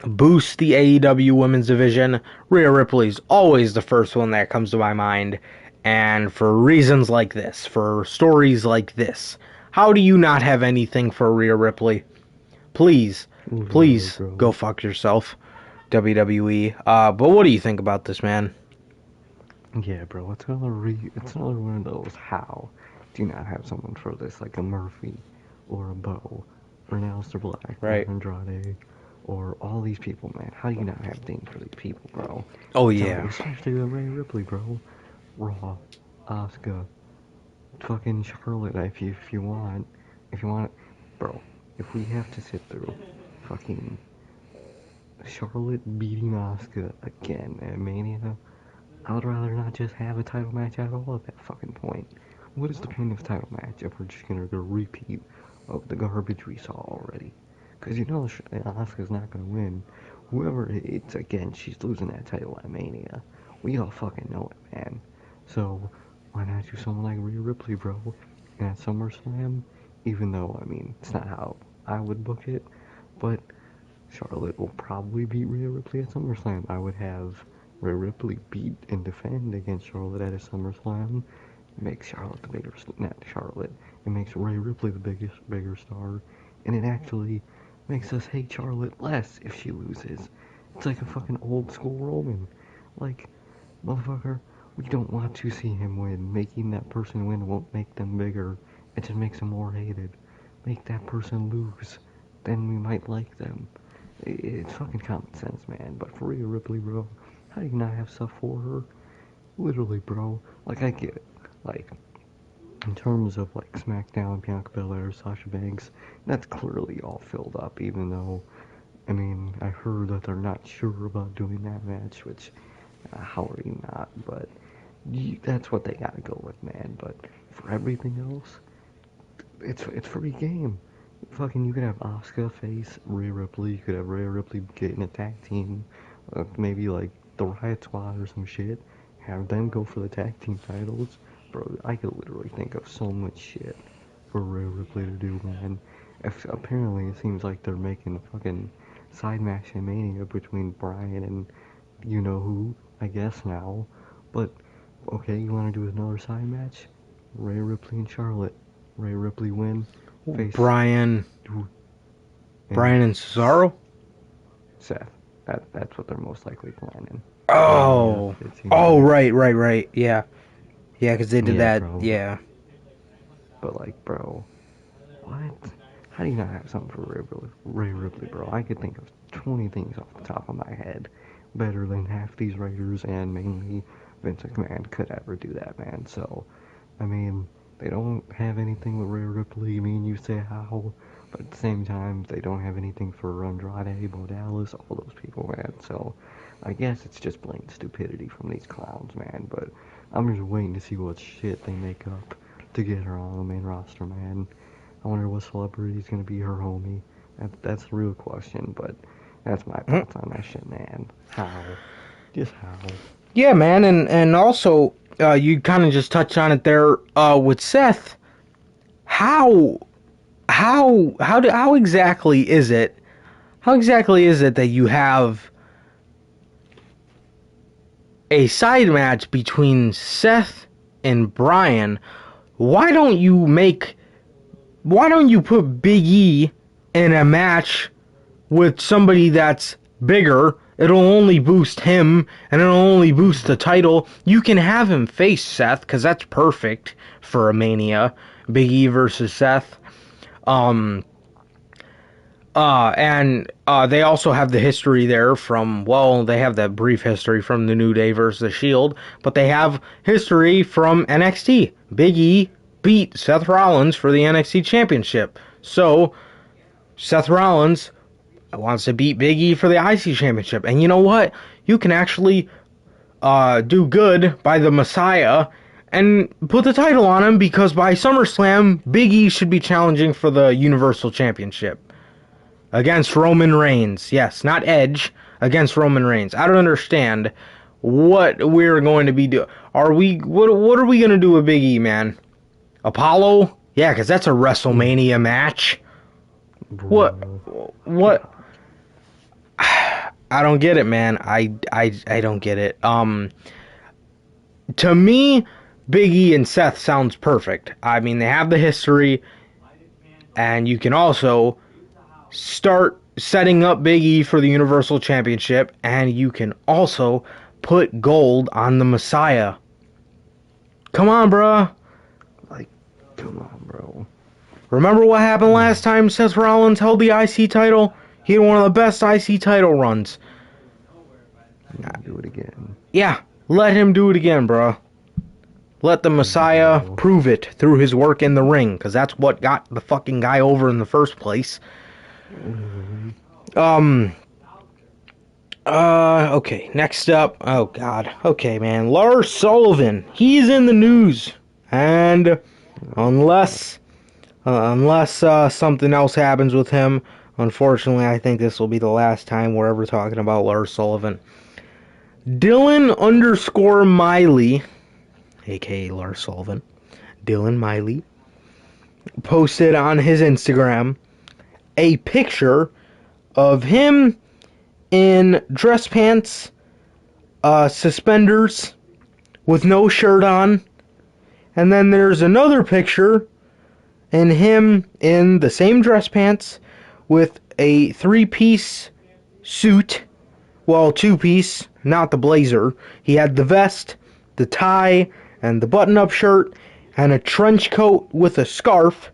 boost the AEW women's division, Rhea Ripley's always the first one that comes to my mind. And for reasons like this, for stories like this, how do you not have anything for Rhea Ripley? Please, please go fuck yourself, WWE. But what do you think about this, man? Yeah, bro, it's another one of those. How do you not have someone for this, like a Murphy or a Bo or an Aleister Black Right. or Andrade or all these people, man? How do you not have things for these people, bro? Oh yeah, Especially the Rhea Ripley, bro. Raw, Asuka, fucking Charlotte. If you want, bro. If we have to sit through fucking Charlotte beating Asuka again at Mania, I would rather not just have a title match at all at that fucking point. What is the point of a title match if we're just gonna do a repeat of the garbage we saw already? Because you know Asuka's not gonna win. Whoever it's against, she's losing that title at Mania. We all fucking know it, man. So why not do someone like Rhea Ripley, bro? And at SummerSlam, even though, I mean, it's not how I would book it, but Charlotte will probably beat Rhea Ripley at SummerSlam. I would have Rhea Ripley beat and defend against Charlotte at a SummerSlam. It makes Charlotte the bigger, not Charlotte. It makes Rhea Ripley the bigger star, and it actually makes us hate Charlotte less if she loses. It's like a fucking old school Roman. Like, motherfucker, we don't want to see him win. Making that person win won't make them bigger. It just makes them more hated. Make that person lose, then we might like them. It's fucking common sense, man. But for Rhea Ripley, bro, how do you not have stuff for her? Literally, bro. Like, I get it. Like, in terms of, like, SmackDown, Bianca Belair, Sasha Banks, that's clearly all filled up, even though, I mean, I heard that they're not sure about doing that match, which, how are you not? But that's what they gotta go with, man. But for everything else, it's free game. Fucking, you could have Asuka face Rhea Ripley. You could have Rhea Ripley get in a tag team, maybe like the Riot Squad or some shit. Have them go for the tag team titles, bro. I could literally think of so much shit for Rhea Ripley to do, man. Apparently, it seems like they're making a fucking side match in Mania between Bryan and you know who, I guess now. But okay, you want to do another side match? Rhea Ripley and Charlotte. Rhea Ripley win. Face Brian and Cesaro. Seth. That's what they're most likely planning. Oh, right. Yeah, because they did that. Bro. Yeah. But like, bro, what? How do you not have something for Rhea Ripley, bro? I could think of 20 things off the top of my head better than half these writers and mainly Vince McMahon could ever do that, man. So, I mean, they don't have anything with Rhea Ripley. I mean, you say how, but at the same time, they don't have anything for Andrade, Bo Dallas, all those people, man. So, I guess it's just plain stupidity from these clowns, man. But I'm just waiting to see what shit they make up to get her on the main roster, man. I wonder what celebrity's gonna be her homie. That's the real question, but that's my thoughts on that shit, man. How? Just how? Yeah, man, and also you kind of just touched on it there with Seth. How exactly is it how exactly is it that you have a side match between Seth and Bryan? Why don't you put Big E in a match with somebody that's bigger? It'll only boost him, and it'll only boost the title. You can have him face Seth, because that's perfect for a Mania. Big E versus Seth. They also have the history there from, well, they have that brief history from the New Day versus the Shield, but they have history from NXT. Big E beat Seth Rollins for the NXT Championship. So, Seth Rollins wants to beat Big E for the IC Championship. And you know what? You can actually do good by the Messiah and put the title on him, because by SummerSlam, Big E should be challenging for the Universal Championship against Roman Reigns. Yes, not Edge, against Roman Reigns. I don't understand what we're going to be doing. What are we going to do with Big E, man? Apollo? Yeah, because that's a WrestleMania match. What? I don't get it, man. I don't get it. To me, Big E and Seth sounds perfect. I mean, they have the history, and you can also start setting up Big E for the Universal Championship, and you can also put gold on the Messiah. Come on, bro. Like, come on, bro. Remember what happened last time Seth Rollins held the IC title? He had one of the best IC title runs. Do it again. Yeah, let him do it again, bro. Let the Messiah prove it through his work in the ring, because that's what got the fucking guy over in the first place. Okay, next up. Oh, God. Okay, man. Lars Sullivan. He's in the news. And unless something else happens with him, unfortunately, I think this will be the last time we're ever talking about Lars Sullivan. Dylan_Miley, aka Lars Sullivan, Dylan Miley, posted on his Instagram a picture of him in dress pants, suspenders, with no shirt on. And then there's another picture and him in the same dress pants with a 3-piece suit. Well, 2-piece, not the blazer. He had the vest, the tie, and the button-up shirt, and a trench coat with a scarf,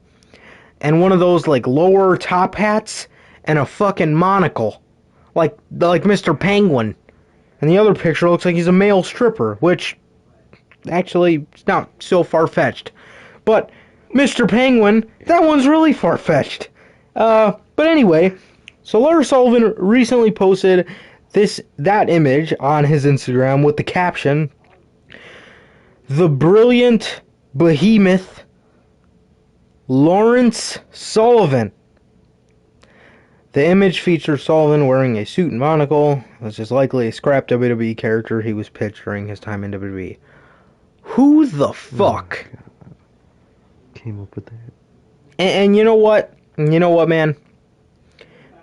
and one of those, like, lower top hats, and a fucking monocle. Like Mr. Penguin. And the other picture looks like he's a male stripper, which, actually, it's not so far-fetched. But Mr. Penguin, that one's really far-fetched. But anyway, so Lars Sullivan recently posted that image on his Instagram with the caption, "The brilliant behemoth Lawrence Sullivan." The image features Sullivan wearing a suit and monocle, which is likely a scrap WWE character he was pitched during his time in WWE. Who the fuck came up with that? And you know what? You know what, man?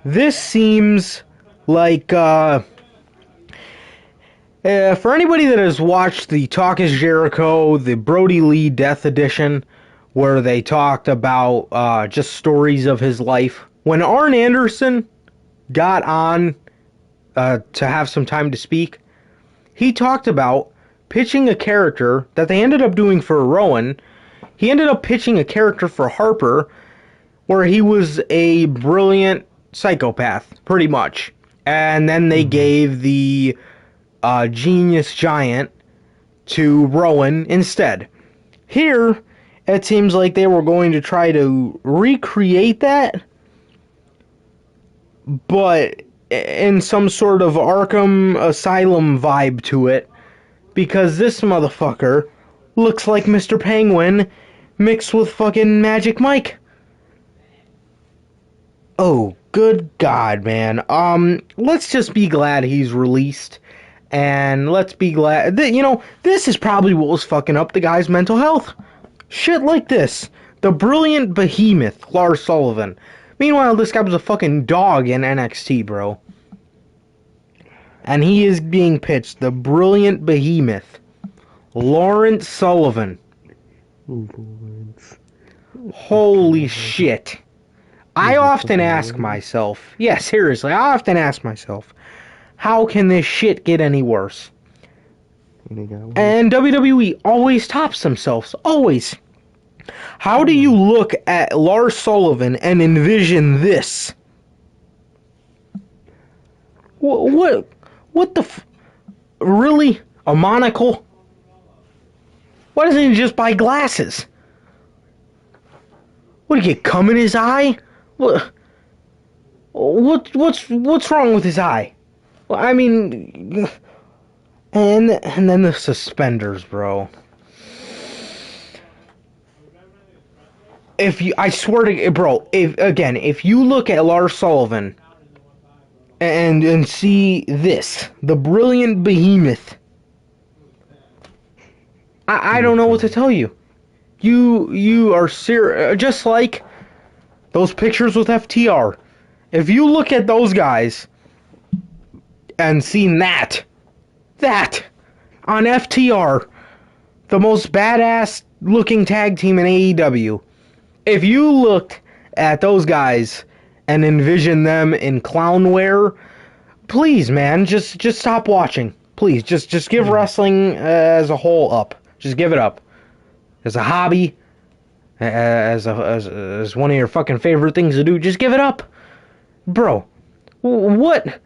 This seems like, for anybody that has watched the Talk is Jericho, the Brody Lee Death Edition, where they talked about just stories of his life, when Arn Anderson got on to have some time to speak, he talked about pitching a character that they ended up doing for Rowan. He ended up pitching a character for Harper where he was a brilliant psychopath, pretty much. And then they gave the genius giant to Rowan instead. Here, it seems like they were going to try to recreate that, but in some sort of Arkham Asylum vibe to it, because this motherfucker looks like Mr. Penguin mixed with fucking Magic Mike. Oh, good God, man. Let's just be glad he's released, and let's be glad that, this is probably what was fucking up the guy's mental health. Shit like this. The brilliant behemoth, Lars Sullivan. Meanwhile, this guy was a fucking dog in NXT, bro. And he is being pitched the brilliant behemoth, Lawrence Sullivan. Lawrence. Holy God. shit. I Is it often fucking ask Lloyd? myself, yeah, seriously, I often ask myself, how can this shit get any worse? And he got worse. And WWE always tops themselves, always. How do you Always. look at Lars Sullivan and envision this? What the really? A monocle? Why doesn't he just buy glasses? What, did he get cum in his eye? What's wrong with his eye? Well, I mean, and then the suspenders, bro. I swear to, bro, if you look at Lars Sullivan and see this, the brilliant behemoth, I Oh don't know what to god. tell you. You are serious, just like those pictures with FTR. If you look at those guys and seen that on FTR, the most badass looking tag team in AEW. If you looked at those guys and envisioned them in clown wear, please, man, just stop watching. Please, just give wrestling as a whole up. Just give it up as a hobby, as one of your fucking favorite things to do. Just give it up, bro. What?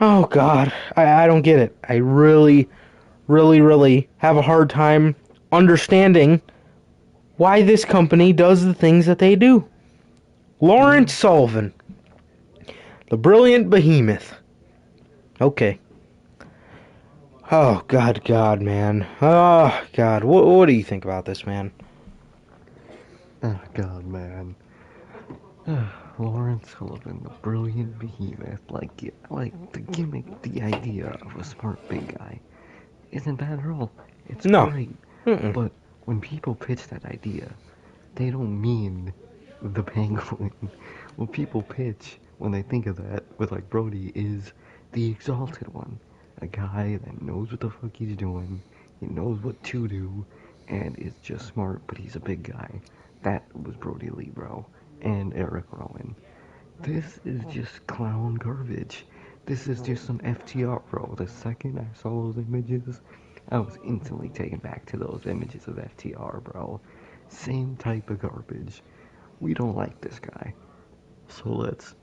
Oh God, I don't get it. I really have a hard time understanding why this company does the things that they do. Lawrence Mm. Sullivan, the brilliant behemoth. Okay. Oh God, man. Oh God, what do you think about this, man? Oh god, man. Lawrence Sullivan, the brilliant behemoth. Like the gimmick, the idea of a smart big guy isn't bad at all. It's No. great. Mm-mm. But when people pitch that idea, they don't mean the penguin. What people pitch when they think of that with like Brody is the exalted one. A guy that knows what the fuck he's doing, he knows what to do, and is just smart, but he's a big guy. That was Brody Lee, bro. And Eric Rowan. This is just clown garbage. This is just some FTR, bro. The second I saw those images, I was instantly taken back to those images of FTR, bro. Same type of garbage. We don't like this guy. So let's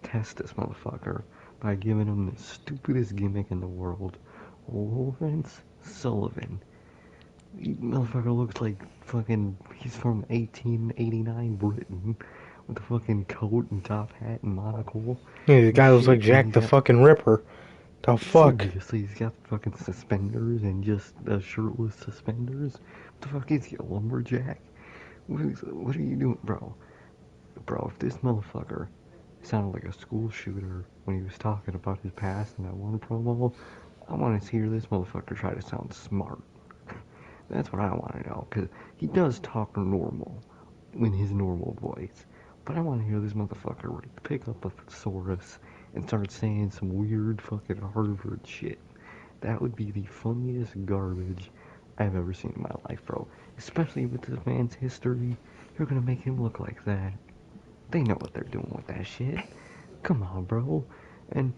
test this motherfucker by giving him the stupidest gimmick in the world. Lawrence Sullivan. He motherfucker looks like fucking he's from 1889 Britain with a fucking coat and top hat and monocle Yeah, the and guy looks like shit, and Jack he's the got fucking Ripper. The fuck? seriously, he's got fucking suspenders and just shirtless suspenders. What the fuck is he, a lumberjack? What are you doing, bro? Bro, if this motherfucker sounded like a school shooter when he was talking about his past in that one promo, I want to hear this motherfucker try to sound smart. That's what I want to know, because he does talk normal in his normal voice. But I want to hear this motherfucker pick up a thesaurus and start saying some weird fucking Harvard shit. That would be the funniest garbage I've ever seen in my life, bro. Especially with this man's history. You're gonna make him look like that. They know what they're doing with that shit. Come on, bro. And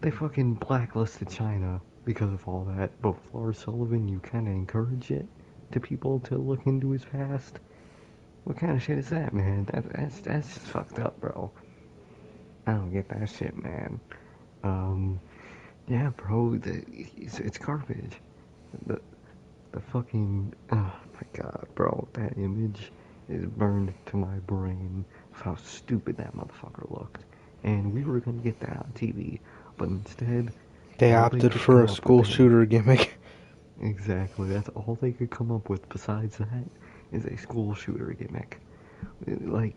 they fucking blacklisted China because of all that. But with Lars Sullivan, you kind of encourage it to people to look into his past. What kind of shit is that, man? That's just fucked up, bro. I don't get that shit, man. Um, yeah, bro. It's garbage. The the fucking oh my god, bro. That image is burned to my brain of how stupid that motherfucker looked. And we were gonna get that on TV, but instead, They all they opted could for come a up with school him. shooter gimmick. Exactly, that's all they could come up with besides that is a school shooter gimmick. Like,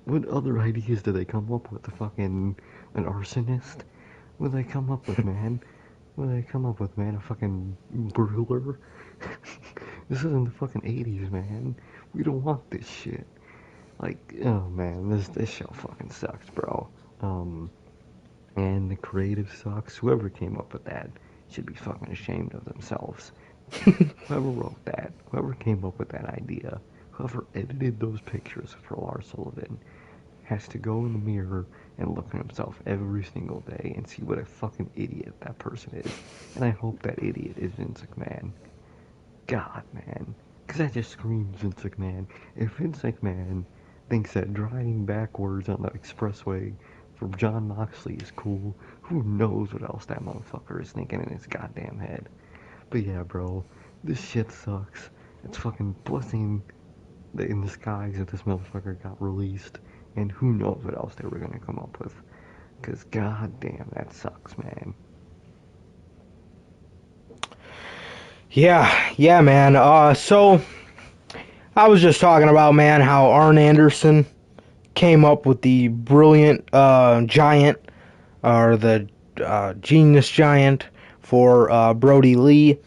what other ideas do they come up with? A fucking an arsonist? What do they come up with, man? What do they come up with, man? A fucking brûler? This isn't the fucking 80s, man. We don't want this shit. Like, oh man, this show fucking sucks, bro. And the creative sucks. Whoever came up with that should be fucking ashamed of themselves. Whoever wrote that, whoever came up with that idea, whoever edited those pictures for Lars Sullivan has to go in the mirror and look at himself every single day and see what a fucking idiot that person is. And I hope that idiot is Vince McMahon. God, man. Because that just screams Vince McMahon. If Vince McMahon thinks that driving backwards on the expressway for John Moxley is cool, who knows what else that motherfucker is thinking in his goddamn head. But yeah, bro, this shit sucks. It's fucking blessing in disguise that this motherfucker got released, and who knows what else they were gonna come up with. Cause goddamn, that sucks, man. Yeah, man. So I was just talking about, man, how Arn Anderson came up with the brilliant giant, or the genius giant for Brody Lee.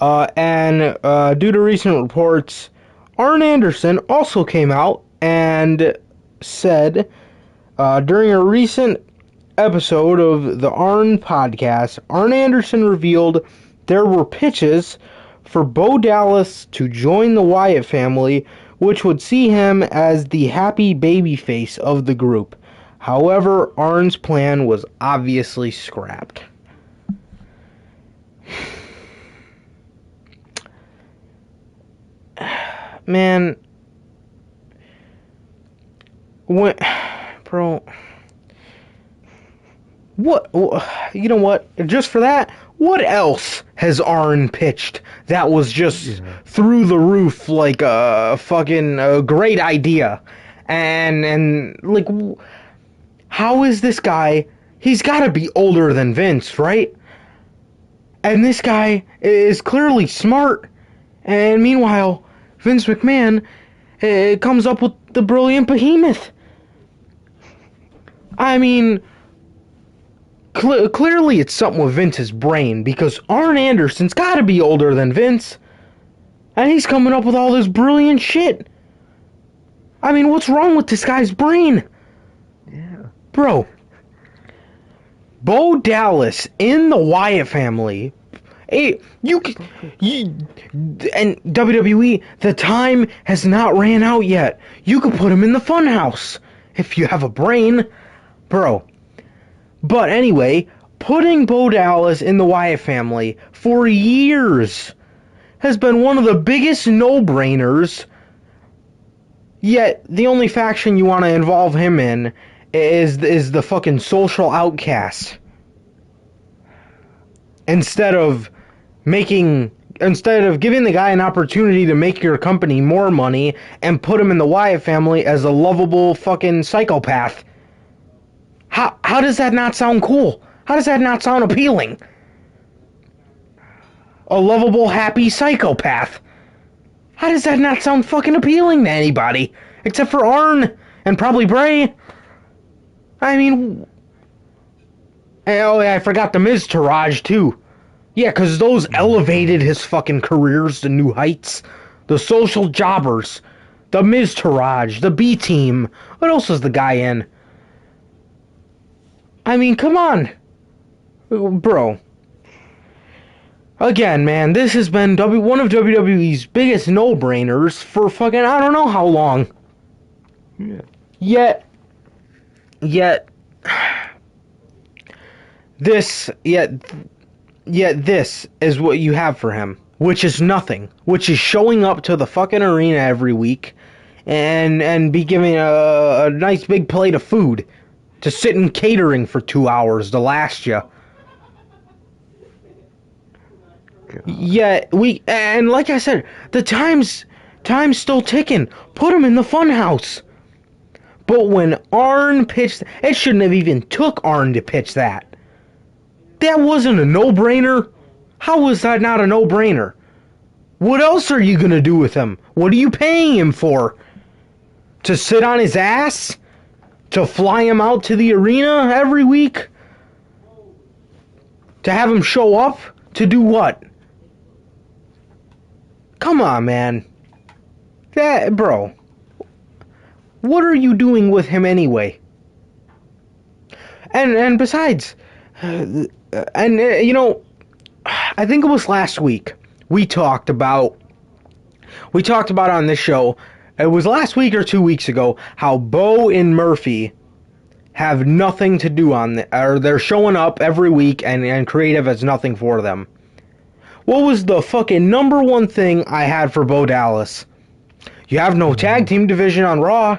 And due to recent reports, Arn Anderson also came out and said during a recent episode of the Arn podcast, Arn Anderson revealed there were pitches for Bo Dallas to join the Wyatt family, which would see him as the happy babyface of the group. However, Arn's plan was obviously scrapped. Man, what, bro? What? You know what? Just for that, what else has Arn pitched that was just through the roof, like a fucking great idea? And like, how is this guy? He's got to be older than Vince, right? And this guy is clearly smart. And meanwhile, Vince McMahon comes up with the brilliant behemoth. I mean, clearly it's something with Vince's brain, because Arn Anderson's got to be older than Vince. And he's coming up with all this brilliant shit. I mean, what's wrong with this guy's brain? Yeah. Bro, Bo Dallas in the Wyatt family. Hey, you and WWE, the time has not ran out yet. You could put him in the funhouse if you have a brain, bro. But anyway, putting Bo Dallas in the Wyatt family for years has been one of the biggest no-brainers. Yet the only faction you want to involve him in is the fucking social outcast. Instead of giving the guy an opportunity to make your company more money and put him in the Wyatt family as a lovable fucking psychopath. How does that not sound cool? How does that not sound appealing? A lovable, happy psychopath. How does that not sound fucking appealing to anybody? Except for Arn and probably Bray. I mean, oh yeah, I forgot the Miz Taraj too. Yeah, because those elevated his fucking careers to new heights. The social jobbers. The Miz Taraj. The B-Team. What else was the guy in? I mean, come on. Bro. Again, man, this has been one of WWE's biggest no-brainers for fucking I don't know how long. Yeah. Yet this is what you have for him, which is nothing, which is showing up to the fucking arena every week and be giving a nice big plate of food to sit in catering for 2 hours to last you. Yeah, and like I said, the time's still ticking. Put him in the funhouse. But when Arn pitched, it shouldn't have even took Arn to pitch that. That wasn't a no-brainer. How was that not a no-brainer? What else are you gonna do with him? What are you paying him for? To sit on his ass? To fly him out to the arena every week? To have him show up? To do what? Come on, man. Bro. What are you doing with him anyway? And besides, you know, I think it was last week we talked about on this show. It was last week or 2 weeks ago how Bo and Murphy have nothing to do on or they're showing up every week and creative has nothing for them. What was the fucking number one thing I had for Bo Dallas? You have no tag team division on Raw.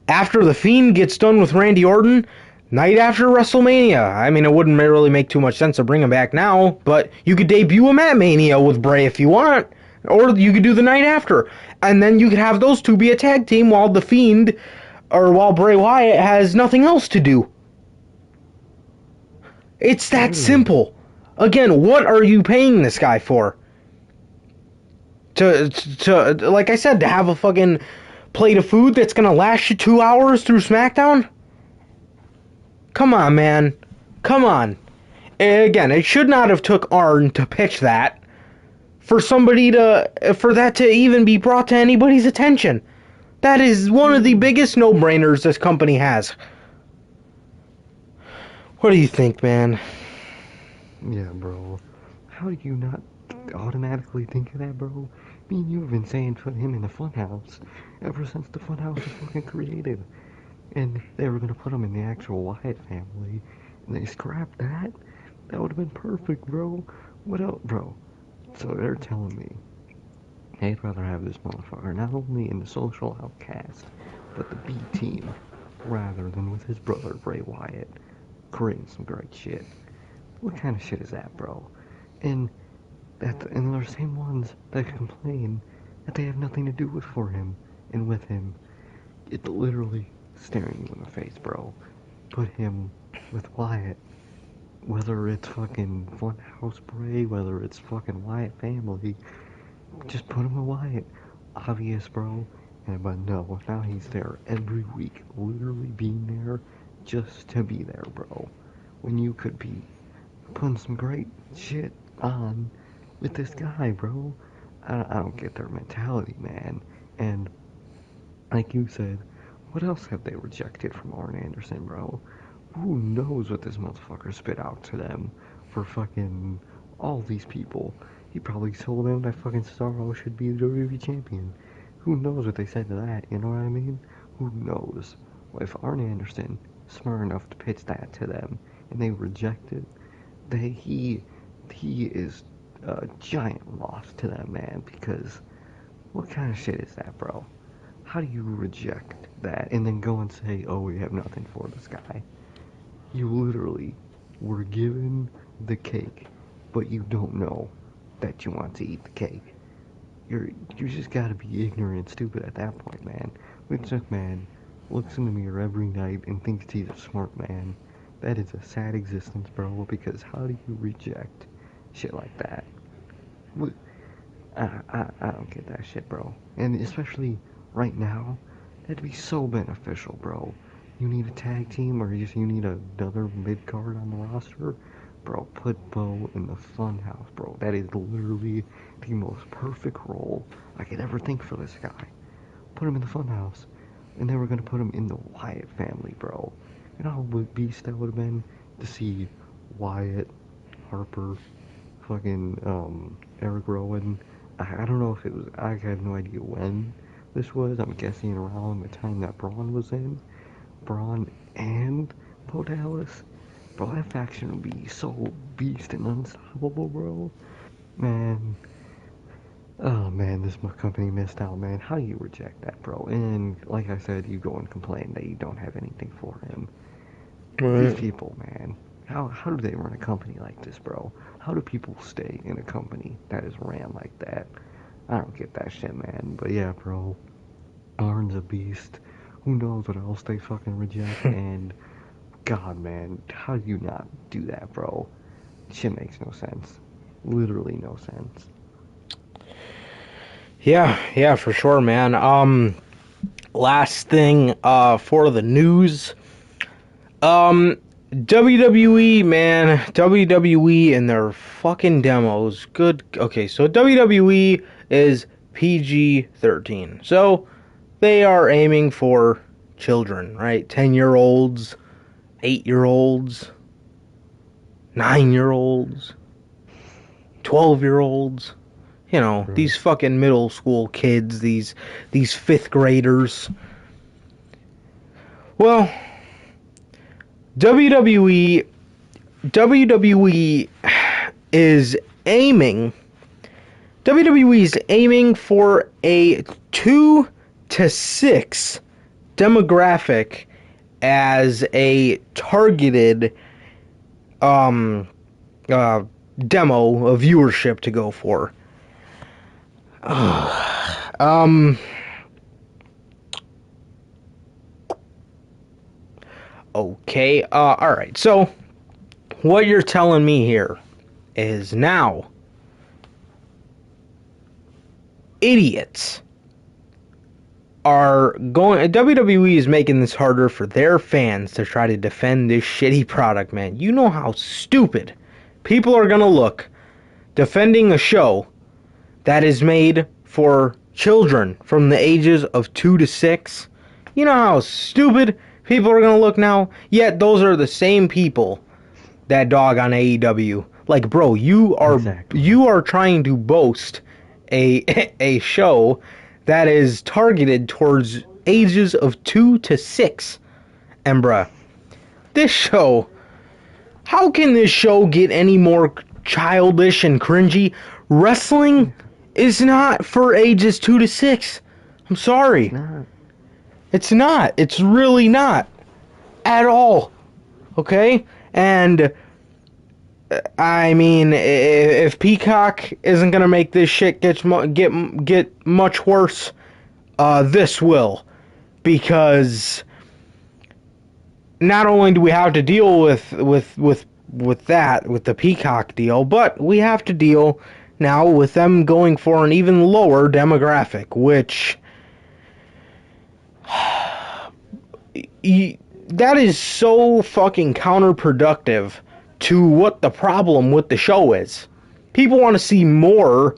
After The Fiend gets done with Randy Orton, night after WrestleMania. I mean, it wouldn't really make too much sense to bring him back now, but you could debut him at Mania with Bray if you want, or you could do the night after, and then you could have those two be a tag team while The Fiend, or while Bray Wyatt has nothing else to do. It's that simple. Again, what are you paying this guy for? To like I said, to have a fucking plate of food that's gonna last you 2 hours through SmackDown? Come on, man. Come on. Again, it should not have took Arn to pitch that for that to even be brought to anybody's attention. That is one of the biggest no-brainers this company has. What do you think, man? Yeah, bro. How do you not automatically think of that, bro? Me and you have been saying put him in the Funhouse ever since the Funhouse was fucking created. And they were gonna put him in the actual Wyatt family, and they scrapped that? That would have been perfect, bro. What else, bro? So they're telling me they'd rather have this motherfucker not only in the social outcast, but the B team, rather than with his brother Bray Wyatt, creating some great shit. What kind of shit is that, bro? And and they're the same ones that complain that they have nothing to do with for him and with him. It's literally staring you in the face, bro. Put him with Wyatt. Whether it's fucking Funhouse Bray, whether it's fucking Wyatt family, just put him with Wyatt. Obvious, bro. But no, now he's there every week, literally being there just to be there, bro. When you could be putting some great shit on with this guy, bro. I don't get their mentality, man. And like you said, what else have they rejected from Arn Anderson, bro? Who knows what this motherfucker spit out to them for fucking all these people? He probably told them that fucking Cesaro should be the WWE champion. Who knows what they said to that, you know what I mean? Who knows? Well, if Arn Anderson is smart enough to pitch that to them and they reject it, he is a giant loss to them, man, because what kind of shit is that, bro? How do you reject that and then go and say, oh, we have nothing for this guy? You literally were given the cake, but you don't know that you want to eat the cake. You just gotta be ignorant and stupid at that point, man. Vince McMahon looks in the mirror every night and thinks he's a smart man. That is a sad existence, bro, because how do you reject shit like that? I don't get that shit, bro. And especially right now, that'd be so beneficial, bro. You need a tag team, or you need another mid-card on the roster? Bro, put Bo in the Funhouse, bro. That is literally the most perfect role I could ever think for this guy. Put him in the Funhouse. And then we're gonna put him in the Wyatt family, bro. You know how beast that would have been to see Wyatt, Harper, fucking Eric Rowan. I don't know if it was. I have no idea when this was. I'm guessing around the time that Braun was in. Braun and Bo Dallas. Bro, that faction would be so beast and unstoppable, bro. Man. Oh man, this company missed out, man. How do you reject that, bro? And like I said, you go and complain that you don't have anything for him. Right. These people, man. How do they run a company like this, bro? How do people stay in a company that is ran like that? I don't get that shit, man. But yeah, bro. Arn's a beast. Who knows what else they fucking reject? And God, man, how do you not do that, bro? Shit makes no sense. Literally no sense. Yeah, for sure, man. Last thing, for the news. WWE, man. WWE and their fucking demos. Good. Okay, so WWE is PG-13. So, they are aiming for children, right? 10-year-olds, 8-year-olds, 9-year-olds, 12-year-olds. You know, Right. these fucking middle school kids, these fifth graders. Well, WWE WWE is aiming WWE is aiming for a 2 to 6 demographic as a targeted um demo of viewership to go for. um okay, all right. So what you're telling me here is now idiots are going. WWE is making this harder for their fans to try to defend this shitty product, man. You know how stupid people are gonna look defending a show that is made for children from the ages of 2 to 6. You know how stupid people are gonna look now? Yet those are the same people that dog on AEW. Like, bro, Exactly. you are trying to boast a a show that is targeted towards ages of 2 to 6. And bruh, this show, how can this show get any more childish and cringy? Wrestling is not for ages 2 to 6. I'm sorry. Not. It's not. It's really not. At all. Okay? And I mean, if Peacock isn't gonna make this shit get much worse, this will, because not only do we have to deal with that with the Peacock deal, but we have to deal now with them going for an even lower demographic, which that is so fucking counterproductive to what the problem with the show is. People want to see more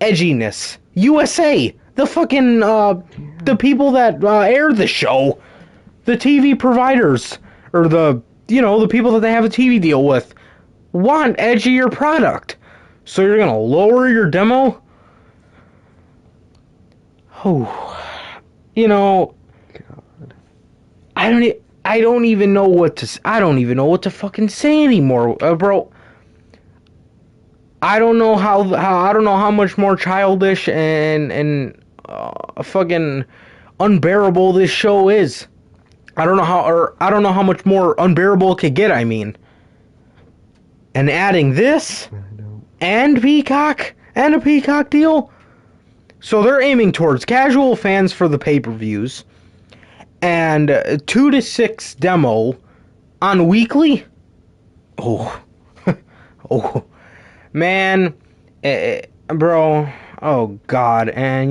edginess. USA, the fucking the people that air the show, the TV providers, or the people that they have a TV deal with, want edgier product. So you're gonna lower your demo? Oh, you know, God. I don't even know what to fucking say anymore, bro. I don't know how much more childish and fucking unbearable this show is. I don't know how much more unbearable it could get. I mean, and adding this I don't. and Peacock and a Peacock deal, so they're aiming towards casual fans for the pay-per-views and 2 to 6 demo on weekly. Oh, oh, man, bro. Oh God, and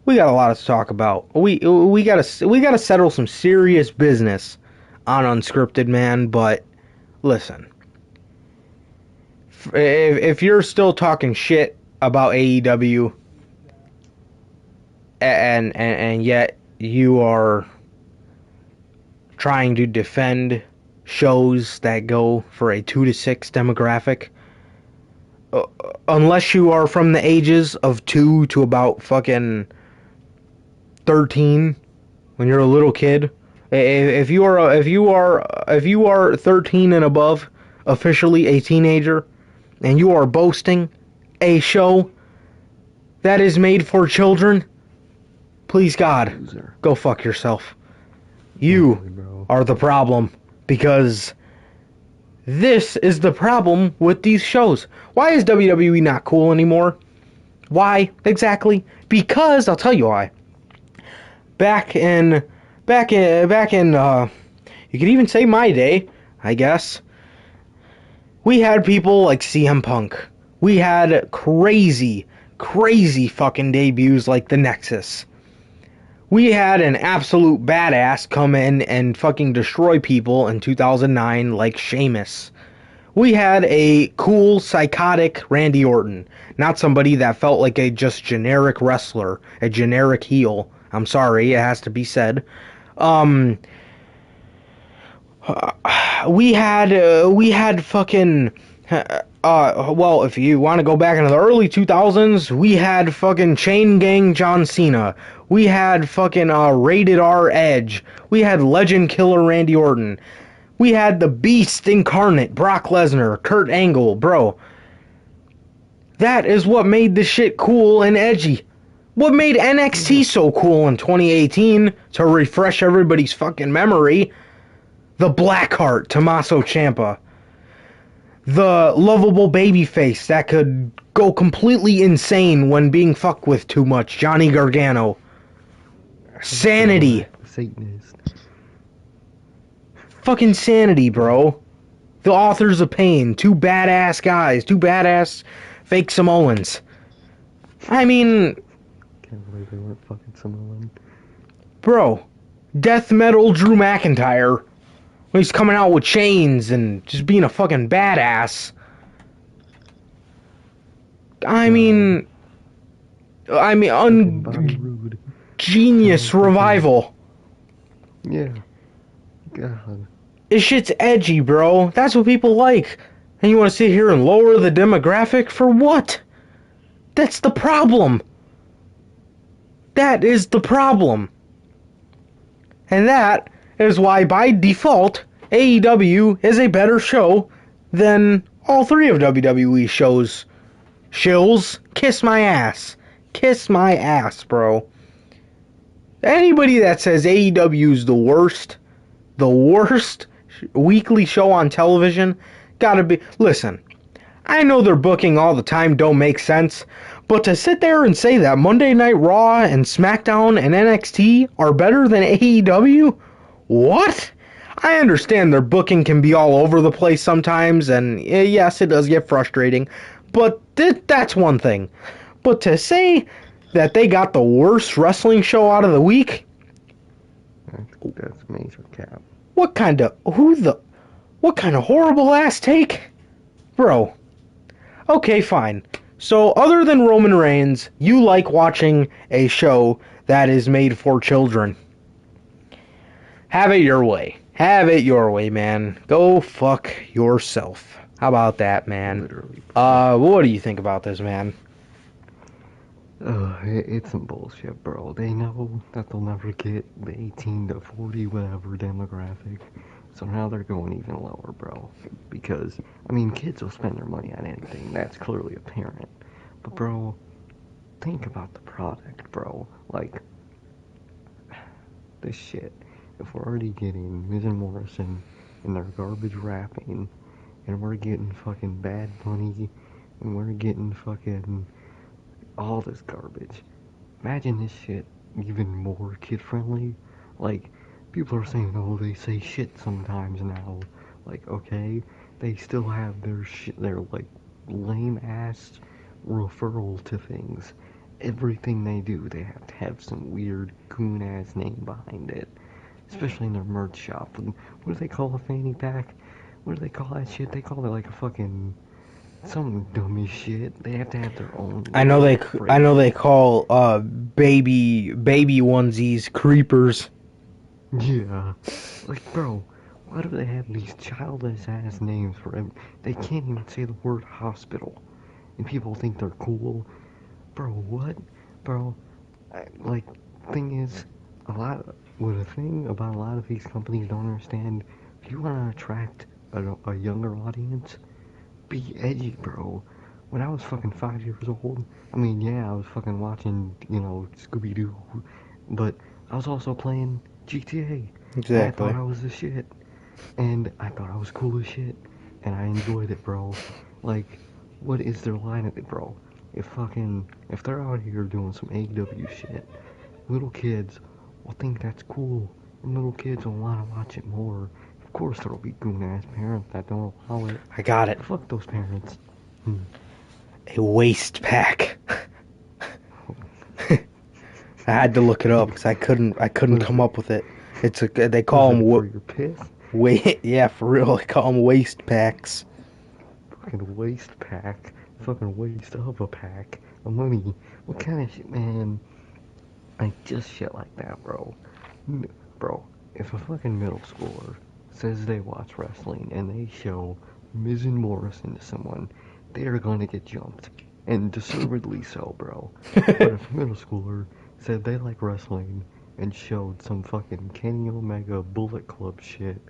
we got a lot to talk about. We gotta settle some serious business on Unscripted, man. But listen, if you're still talking shit about AEW, and yet you are trying to defend shows that go for a 2 to 6 demographic, unless you are from the ages of 2 to about fucking 13, when you're a little kid. If you are 13 and above, officially a teenager, and you are boasting a show that is made for children, please God, Loser. go fuck yourself. You Really, bro. are the problem, because this is the problem with these shows. Why is WWE not cool anymore? Why exactly? Because I'll tell you why. Back in you could even say my day, I guess, we had people like CM Punk. We had crazy fucking debuts like the Nexus. We had an absolute badass come in and fucking destroy people in 2009 like Sheamus. We had a cool, psychotic Randy Orton. Not somebody that felt like a just generic wrestler, a generic heel I'm sorry, it has to be said. Um, we had fucking well, if you want to go back into the early 2000s, we had fucking Chain Gang John Cena. We had fucking Rated R Edge. We had Legend Killer Randy Orton. We had the Beast Incarnate Brock Lesnar, Kurt Angle, bro. That is what made this shit cool and edgy. What made NXT so cool in 2018, to refresh everybody's fucking memory? The Blackheart, Tommaso Ciampa. The lovable babyface that could go completely insane when being fucked with too much, Johnny Gargano. Sanity. Satanist. Fucking sanity, bro. The Authors of Pain. Two badass guys. Two badass fake Samoans. I mean, Can't believe they weren't fucking Samoan. bro. Death metal Drew McIntyre. He's coming out with chains and just being a fucking badass. I mean, Bobby Roode. genius revival. Yeah. God. This shit's edgy, bro. That's what people like. And you want to sit here and lower the demographic for what? That's the problem. That is the problem. And that is why, by default, AEW is a better show than all three of WWE's shows. Shills, kiss my ass. Kiss my ass, bro. Anybody that says AEW's the worst weekly show on television, gotta be... Listen, I know their booking all the time don't make sense, but to sit there and say that Monday Night Raw and SmackDown and NXT are better than AEW? What? I understand their booking can be all over the place sometimes, and yes, it does get frustrating, but that's one thing. But to say that they got the worst wrestling show out of the week? That's major cap. What kind of horrible ass take? Bro. Okay, fine. So, other than Roman Reigns, you like watching a show that is made for children. Have it your way. Have it your way, man. Go fuck yourself. How about that, man? Literally. What do you think about this, man? It's some bullshit, bro. They know that they'll never get the 18 to 40 whatever demographic. So now they're going even lower, bro. Because, I mean, kids will spend their money on anything. That's clearly apparent. But, bro, think about the product, bro. Like, this shit. If we're already getting Miz and Morrison in their garbage rapping, and we're getting fucking Bad Bunny, and we're getting fucking all this garbage. Imagine this shit even more kid-friendly. Like, people are saying, oh, they say shit sometimes now. Like, okay, they still have their like, lame-ass referral to things. Everything they do, they have to have some weird, coon-ass name behind it. Especially in their merch shop. What do they call a fanny pack? What do they call that shit? They call it like a fucking... some dummy shit. They have to have their own. I know they call baby onesies creepers. Yeah, like bro, why do they have these childish ass names for every? They can't even say the word hospital, and people think they're cool. Bro, what? Bro, like, thing is, the thing about a lot of these companies don't understand, if you want to attract a younger audience, be edgy, bro. When I was fucking 5 years old, I mean, yeah, I was fucking watching, Scooby-Doo, but I was also playing GTA. Exactly. And I thought I was the shit. And I thought I was cool as shit. And I enjoyed it, bro. Like, what is their line of it, bro? If they're out here doing some AEW shit, little kids will think that's cool. And little kids will want to watch it more. Of course there'll be goon-ass parents that don't allow it. I got it. Fuck those parents. A waist pack. I had to look it up because I couldn't come up with it. They call them for your piss? yeah, for real. They call them waist packs. Fucking waist pack. Fucking waste of a pack of money. What kind of shit, man? Like, just shit like that, bro. Bro, if a fucking middle schooler says they watch wrestling and they show Miz and Morrison to someone, they are gonna get jumped. And deservedly so, bro. But if a middle schooler said they like wrestling and showed some fucking Kenny Omega Bullet Club shit,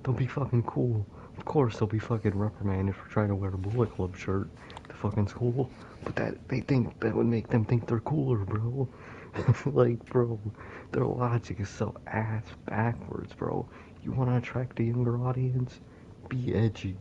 they'll be fucking cool. Of course, they'll be fucking reprimanded for trying to wear a Bullet Club shirt to fucking school. But they think that would make them think they're cooler, bro. Like, bro, their logic is so ass backwards, bro. You want to attract a younger audience? Be edgy.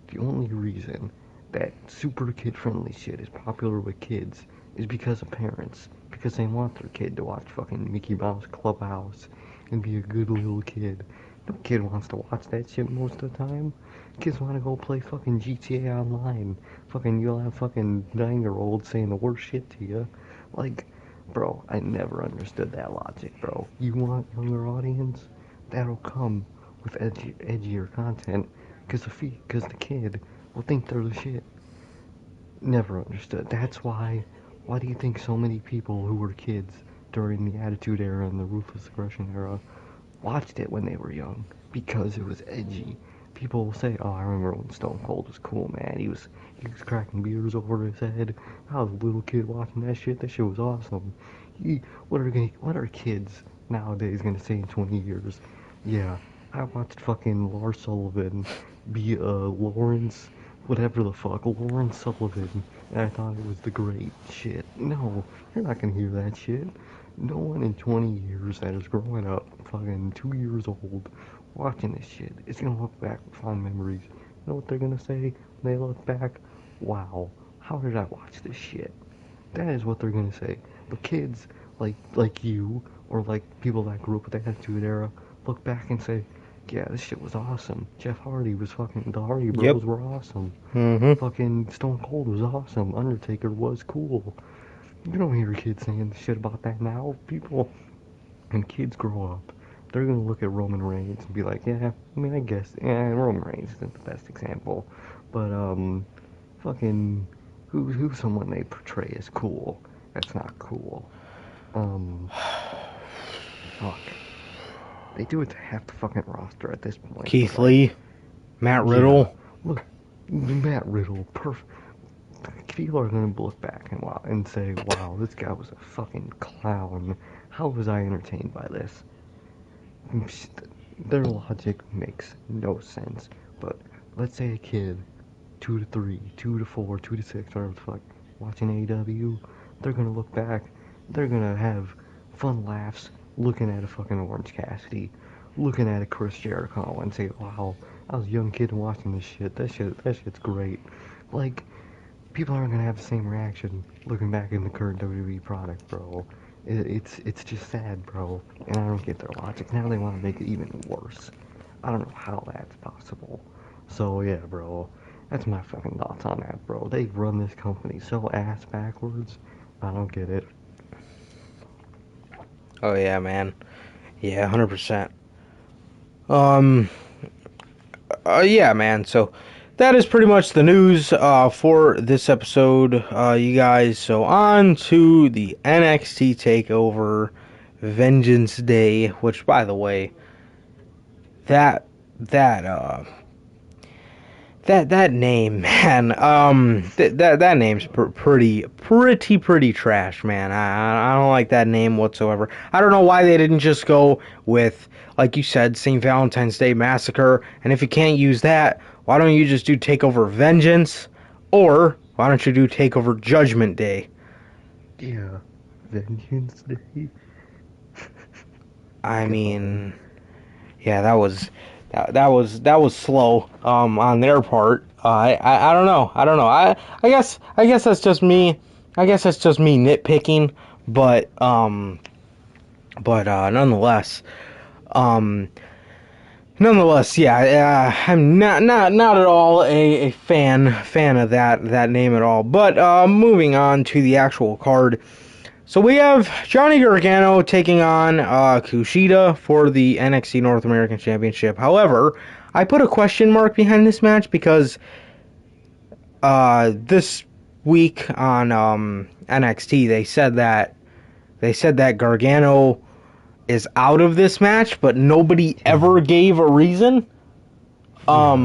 The only reason that super kid friendly shit is popular with kids is because of parents. Because they want their kid to watch fucking Mickey Mouse Clubhouse and be a good little kid. No kid wants to watch that shit most of the time. Kids want to go play fucking GTA Online. Fucking, you'll have fucking 9-year-olds saying the worst shit to you. Like, bro, I never understood that logic, bro. You want younger audience? That'll come with edgier content, cause the kid will think they're the shit. Never understood. That's why. Why do you think so many people who were kids during the Attitude Era and the Ruthless Aggression Era watched it when they were young? Because it was edgy. People will say, "Oh, I remember when Stone Cold was cool, man. He was cracking beers over his head. I was a little kid watching that shit. That shit was awesome." What are kids nowadays gonna say in 20 years? Yeah, I watched fucking Lars Sullivan be Lawrence, whatever the fuck, Lawrence Sullivan, and I thought it was the great shit. No, you're not gonna hear that shit. No one in 20 years that is growing up, fucking 2 years old, watching this shit is gonna look back with fond memories. You know what they're gonna say when they look back? Wow, how did I watch this shit? That is what they're gonna say. But kids like you or like people that grew up with the Attitude Era look back and say, "Yeah, this shit was awesome. Jeff Hardy was fucking the Hardy Yep. Bros were awesome. Mm-hmm. Fucking Stone Cold was awesome. Undertaker was cool." You don't hear kids saying shit about that now. People, when kids grow up, they're gonna look at Roman Reigns and be like, "Yeah, I mean, I guess, yeah, Roman Reigns isn't the best example, but fucking, who's someone they portray as cool? That's not cool. Um, fuck. They do it to half the fucking roster at this point. But Keith like, Lee, Matt yeah, Riddle. look, Matt Riddle, perfect. People are gonna look back and say, "Wow, this guy was a fucking clown. How was I entertained by this?" Their logic makes no sense. But let's say a kid, 2 to 3, 2 to 4, 2 to 6, whatever the fuck, watching AEW, they're gonna look back. They're gonna have fun laughs looking at a fucking Orange Cassidy, looking at a Chris Jericho, and say, "Wow, I was a young kid watching this shit. That shit's great." Like, people aren't gonna have the same reaction looking back in the current WWE product, bro. It's just sad, bro. And I don't get their logic. Now they want to make it even worse. I don't know how that's possible. So yeah, bro. That's my fucking thoughts on that, bro. They run this company so ass backwards. I don't get it. Oh yeah, man. Yeah, 100%. Um. Yeah, man. So that is pretty much the news for this episode, you guys. So on to the NXT Takeover Vengeance Day, which, by the way, that that uh that name, man. That name's pretty trash, man. I don't like that name whatsoever. I don't know why they didn't just go with, like you said, St. Valentine's Day Massacre. And if you can't use that, why don't you just do Takeover Vengeance, or why don't you do Takeover Judgment Day? Yeah, Vengeance Day. I God. mean, yeah, that was slow on their part. I don't know. I guess that's just me. I guess that's just me nitpicking, but nonetheless, um yeah, I'm not at all a fan of that name at all. But moving on to the actual card. So we have Johnny Gargano taking on Kushida for the NXT North American Championship. However, I put a question mark behind this match because this week on NXT they said that they said that Gargano is out of this match, but nobody Yeah. ever gave a reason. Yeah.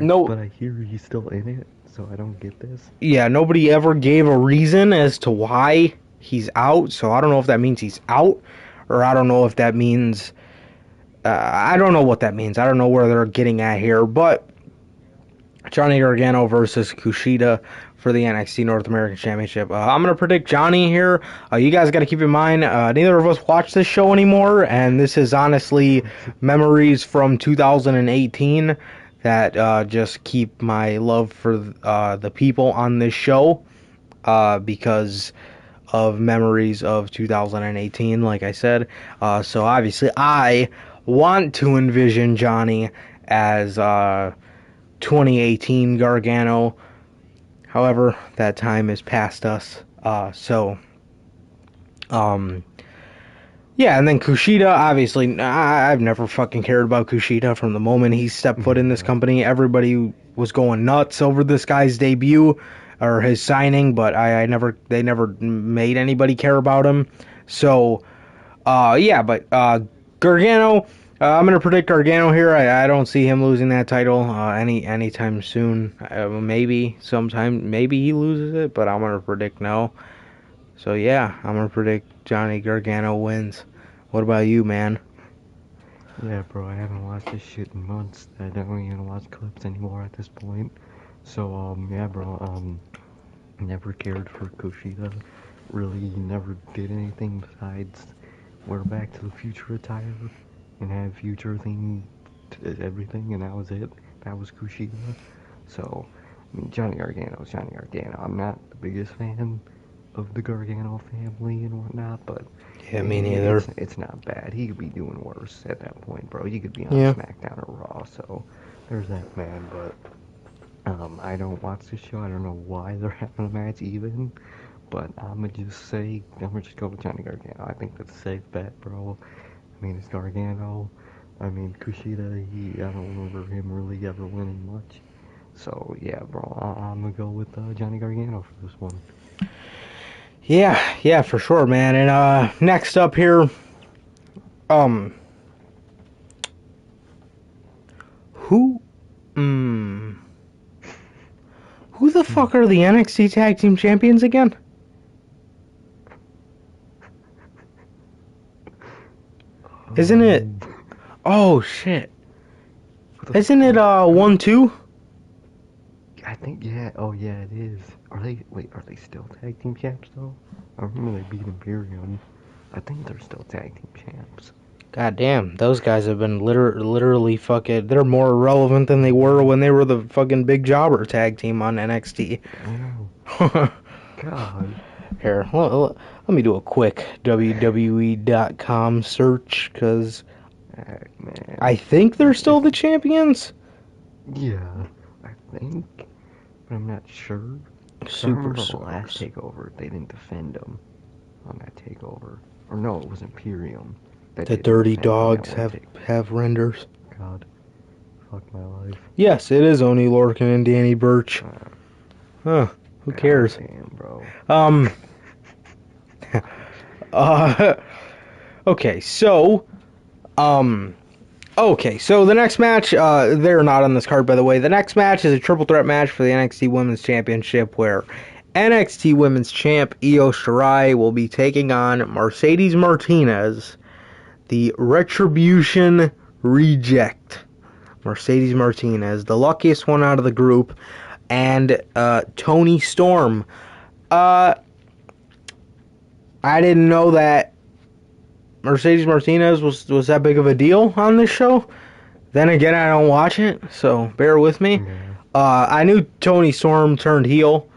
No, But I hear he's still in it, so I don't get this. yeah, nobody ever gave a reason as to why he's out. So I don't know if that means he's out, or I don't know if that means I don't know what that means. I don't know where they're getting at here, but Johnny Gargano versus Kushida for the NXT North American Championship. I'm going to predict Johnny here. You guys got to keep in mind, neither of us watch this show anymore, and this is honestly memories from 2018 that just keep my love for the people on this show because of memories of 2018, like I said. So obviously, I want to envision Johnny as 2018 Gargano. However, that time is past us. Um, yeah, and then Kushida, obviously, I've never fucking cared about Kushida from the moment he stepped foot in this Yeah. company. Everybody was going nuts over this guy's debut or his signing, but they never made anybody care about him. So, Gargano, I'm gonna predict Gargano here. I don't see him losing that title anytime soon. Maybe sometime, maybe he loses it, but I'm gonna predict no. So yeah, I'm gonna predict Johnny Gargano wins. What about you, man? Yeah, bro, I haven't watched this shit in months. I don't even watch clips anymore at this point. So, yeah, bro, never cared for Kushida. Really never did anything besides wear Back to the Future attire and have future thing, everything, and that was it. That was Kushida. So, I mean, Johnny Gargano's Johnny Gargano. I'm not the biggest fan of the Gargano family and whatnot, but Yeah, me neither. it's not bad. He could be doing worse at that point, bro. He could be on Yeah. SmackDown or Raw. So there's that man. But I don't watch this show. I don't know why they're having a match even. But I'm gonna just go with Johnny Gargano. I think that's a safe bet, bro. I mean, it's Gargano. I mean, Kushida. I don't remember him really ever winning much. So yeah, bro. I'm gonna go with Johnny Gargano for this one. Yeah, for sure, man. And next up here, um, who, mm, who the fuck are the NXT Tag Team Champions again? Isn't it? Um, Oh shit! who the Isn't it fuck? 1-2? I think yeah. Oh yeah, it is. Are they still tag team champs though? I remember they beat Imperium. I think they're still tag team champs. God damn, those guys have been literally fucking. They're more irrelevant than they were when they were the fucking big jobber tag team on NXT. I know. God. Here, let me do a quick WWE.com search because Heck, I man. think they're still If the champions. yeah, I think, but I'm not sure. Cause I remember the last Superstars. takeover, they didn't defend them on that takeover. Or no, it was Imperium that The didn't Dirty defend on that Dogs one have take. renders. God, fuck my life. Yes, it is Oni Lorcan and Danny Burch. Uh, Huh? Who God cares? damn, bro. Um. Uh. Okay, so. Um. Okay, so the next match, they're not on this card, by the way. The next match is a triple threat match for the NXT Women's Championship, where NXT Women's Champ Io Shirai will be taking on Mercedes Martinez, the Retribution Reject. Mercedes Martinez, the luckiest one out of the group, and Toni Storm. Uh, I didn't know that Mercedes Martinez was that big of a deal on this show. Then again, I don't watch it, so bear with me. Yeah. I knew Toni Storm turned heel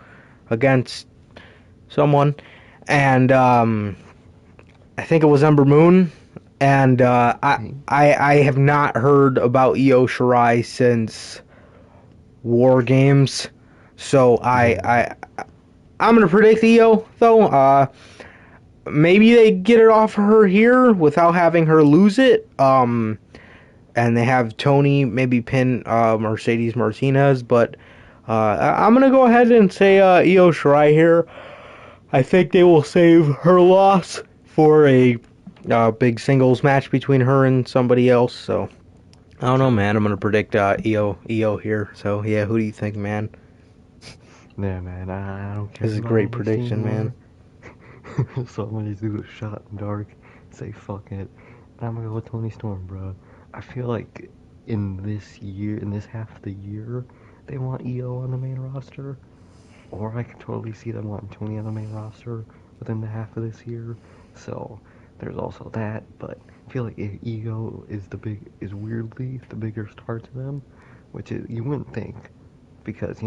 against someone, and I think it was Ember Moon. And I have not heard about Io Shirai since War Games, so Yeah. I'm gonna predict Io though. Maybe they get it off her here without having her lose it. And they have Tony maybe pin Mercedes Martinez, but I'm gonna go ahead and say Io Shirai here. I think they will save her loss for a big singles match between her and somebody else. So I don't know, man. I'm gonna predict Io here. So yeah, who do you think, man? Yeah, man, I don't care This is a about great NXT prediction, man. anymore. So I'm gonna do a shot in the dark, say fuck it. And I'm gonna go with Tony Storm, bro. I feel like in this year, in this half of the year, they want EO on the main roster. Or I could totally see them wanting Tony on the main roster within the half of this year. So there's also that, but I feel like Ego is weirdly the bigger star to them, which is, you wouldn't think because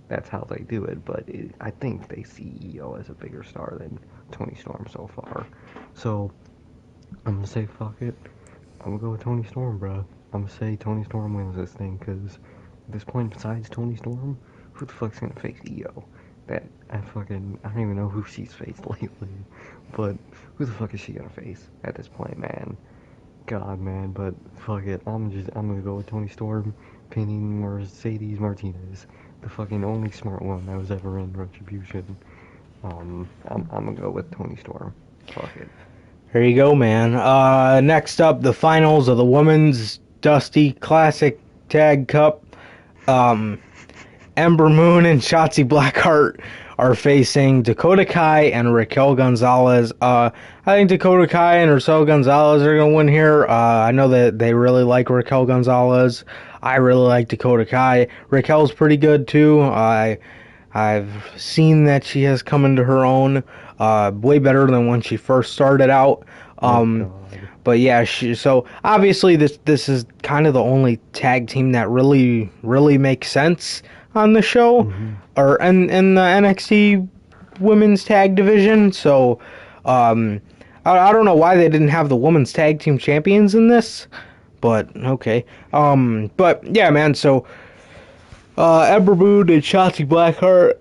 that's how they do it. But I think they see Ego as a bigger star than Tony Storm so far. So I'm gonna say fuck it. I'm gonna go with Tony Storm, bro. I'm gonna say Tony Storm wins this thing because at this point, besides Tony Storm, who the fuck's gonna face EO? I don't even know who she's faced lately, but who the fuck is she gonna face at this point, man? God, man, but fuck it. I'm gonna go with Tony Storm pinning Mercedes Martinez, the fucking only smart one that was ever in Retribution. I'm gonna go with Tony Storm. Fuck it. There you go, man. Next up, the finals of the Women's Dusty Classic Tag Cup. Um, Ember Moon and Shotzi Blackheart are facing Dakota Kai and Raquel Gonzalez. I think Dakota Kai and Raquel Gonzalez are going to win here. I know that they really like Raquel Gonzalez. I really like Dakota Kai. Raquel's pretty good too. I've seen that she has come into her own, way better than when she first started out. Oh God. But yeah, so obviously this is kind of the only tag team that really makes sense on the show, or in the NXT Women's Tag Division. So I don't know why they didn't have the Women's Tag Team Champions in this, but okay. But yeah, man. So Ember Moon and Shotzi Blackheart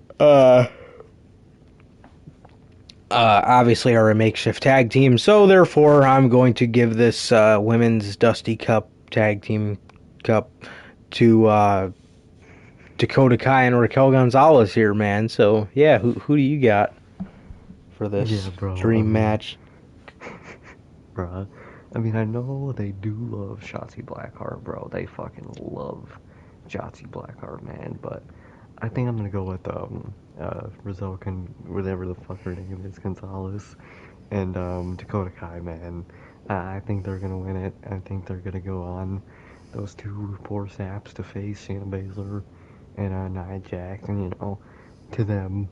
obviously are a makeshift tag team, so therefore I'm going to give this Women's Dusty Cup Tag Team Cup to Dakota Kai and Raquel Gonzalez here, man. So yeah, who do you got for this dream match? Bruh. I mean, I know they do love Shotzi Blackheart, bro. They fucking love Shotzi Blackheart, man. But I think I'm gonna go with whatever the fuck her name is, Gonzalez, and Dakota Kai, man. I think they're gonna win it. I think they're gonna go on those two poor saps to face Shayna Baszler and Nia Jax, and to them,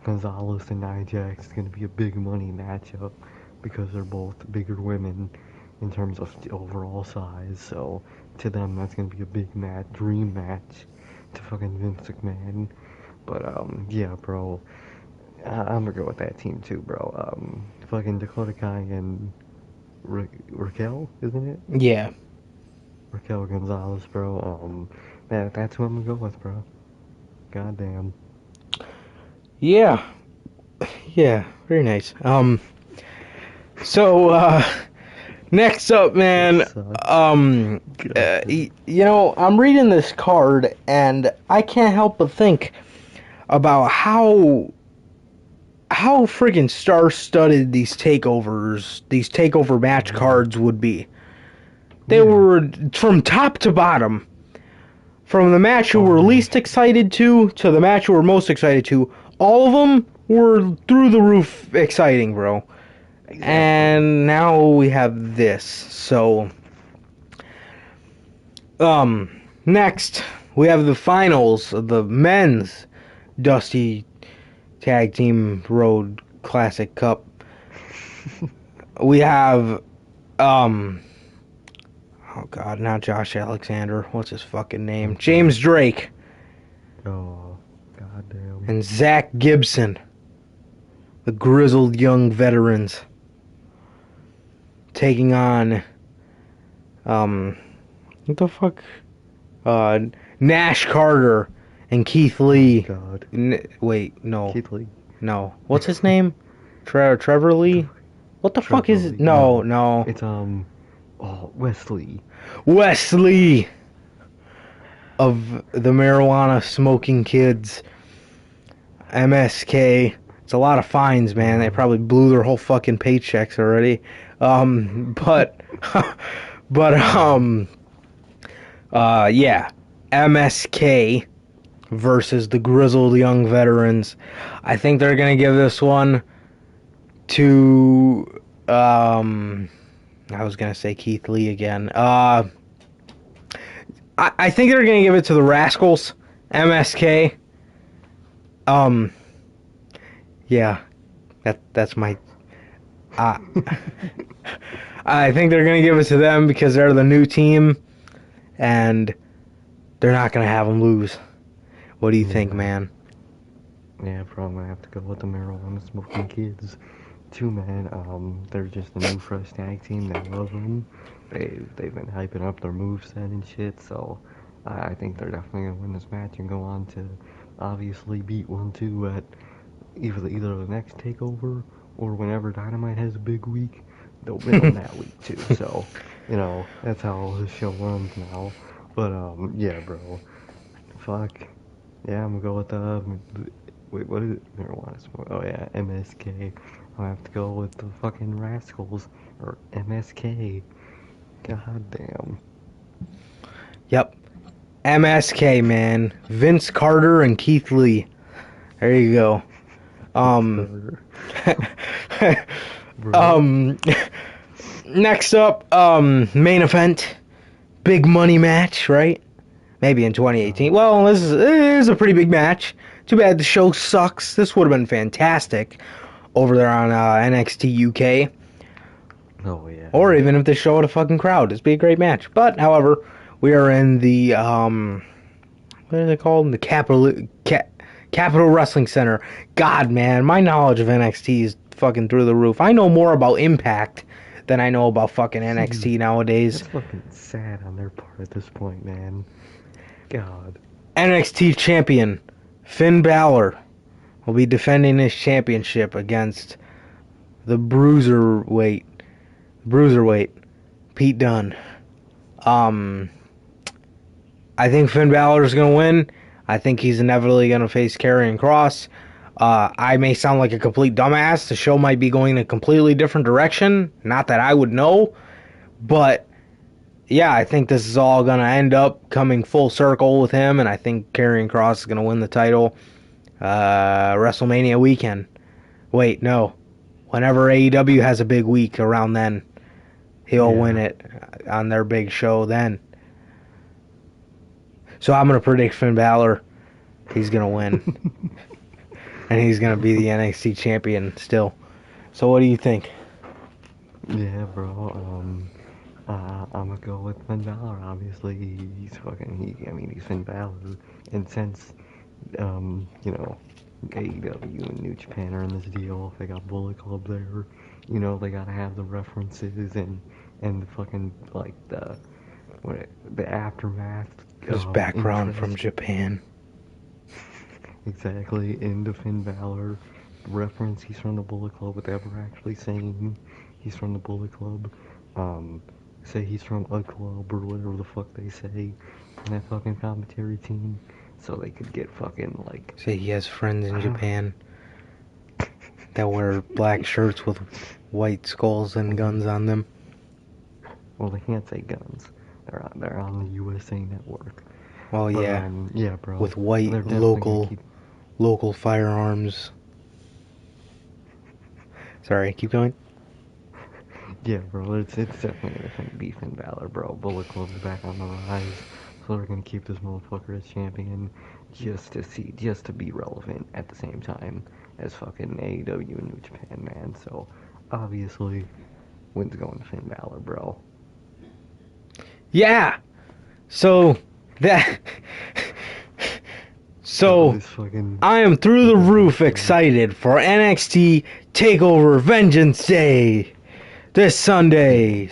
Gonzalez and Nia Jax is gonna be a big money matchup because they're both bigger women in terms of the overall size. So to them, that's gonna be a big match, dream match to fucking Vince McMahon. But yeah, bro, I'm gonna go with that team too, bro. Fucking Dakota Kai and Raquel, isn't it? Yeah. Raquel Gonzalez, bro. That's who I'm gonna go with, bro. Goddamn. Yeah. Yeah, very nice. So next up, man, I'm reading this card and I can't help but think about how friggin' star-studded these takeover match cards would be. They were from top to bottom. From the match you were least excited to the match you were most excited to, all of them were through the roof exciting, bro. Exactly. And now we have this. So, next we have the finals of the men's Dusty Tag Team Road Classic Cup. We have, oh god, not Josh Alexander. What's his fucking name? James Drake. Oh, goddamn. And Zach Gibson. The grizzled young veterans. Taking on, what the fuck? Nash Carter and Keith Lee. Oh, God. Wait, no. Keith Lee. No. What's his name? Trevor Lee? What the fuck is it? No. It's, Wesley. Wesley! Of the marijuana smoking kids. MSK. It's a lot of fines, man. They probably blew their whole fucking paychecks already. But, but, yeah. MSK versus the Grizzled Young Veterans. I think they're going to give this one to, I was going to say Keith Lee again. I think they're going to give it to the Rascals, MSK. Yeah, that's my. Uh, I think they're going to give it to them because they're the new team, and they're not going to have them lose. What do you think, man? Yeah, bro, I'm gonna have to go with the marijuana smoking kids, too, man. They're just a new fresh tag team. They love them. They've been hyping up their moveset and shit. So I think they're definitely gonna win this match and go on to obviously beat 1-2 at either the next takeover or whenever Dynamite has a big week. They'll win on that week too. So that's how the show runs now. But yeah, bro. Fuck. Yeah, I'm gonna go with wait, what is it? Marijuana smoke. Oh yeah, MSK. I have to go with the fucking Rascals or MSK. God damn. Yep, MSK, man. Vince Carter and Keith Lee. There you go. Bro. Next up, main event, big money match, right? Maybe in 2018. Well, this is a pretty big match. Too bad the show sucks. This would have been fantastic over there on NXT UK. Oh yeah. Or even if they show it a fucking crowd. It'd be a great match. But, however, we are in the, what are they called? The Capital Wrestling Center. God, man, my knowledge of NXT is fucking through the roof. I know more about Impact than I know about fucking NXT nowadays. That's fucking sad on their part at this point, man. God. NXT champion Finn Balor will be defending his championship against the Bruiserweight Pete Dunne. I think Finn Balor is going to win. I think he's inevitably going to face Karrion Kross. I may sound like a complete dumbass. The show might be going in a completely different direction. Not that I would know. But, yeah, I think this is all going to end up coming full circle with him. And I think Karrion Kross is going to win the title WrestleMania weekend. Wait, no. Whenever AEW has a big week around then, he'll win it on their big show then. So I'm going to predict Finn Balor. He's going to win. And he's going to be the NXT champion still. So what do you think? Yeah, bro. I'm gonna go with Finn Balor. Obviously, he's Finn Balor. And since, AEW and New Japan are in this deal, if they got Bullet Club there, they gotta have the references and the fucking, like, the aftermath. His background interest. from Japan. Exactly, into Finn Balor. Reference, he's from the Bullet Club without ever actually saying he's from the Bullet Club. Say he's from a club or whatever the fuck they say in that fucking commentary team. So they could get fucking, like... Say he has friends in Japan that wear black shirts with white skulls and guns on them. Well, they can't say guns. They're on the USA Network. Well, but, yeah. Yeah, bro. With white local firearms. Sorry, keep going. Yeah, bro, it's definitely gonna be Finn Balor, bro. Bullet Club's back on the rise, so they're gonna keep this motherfucker as champion just to be relevant at the same time as fucking AEW and New Japan, man. So obviously, win's going to Finn Balor, bro. Yeah. So I am through the roof excited for NXT TakeOver Vengeance Day. This Sunday,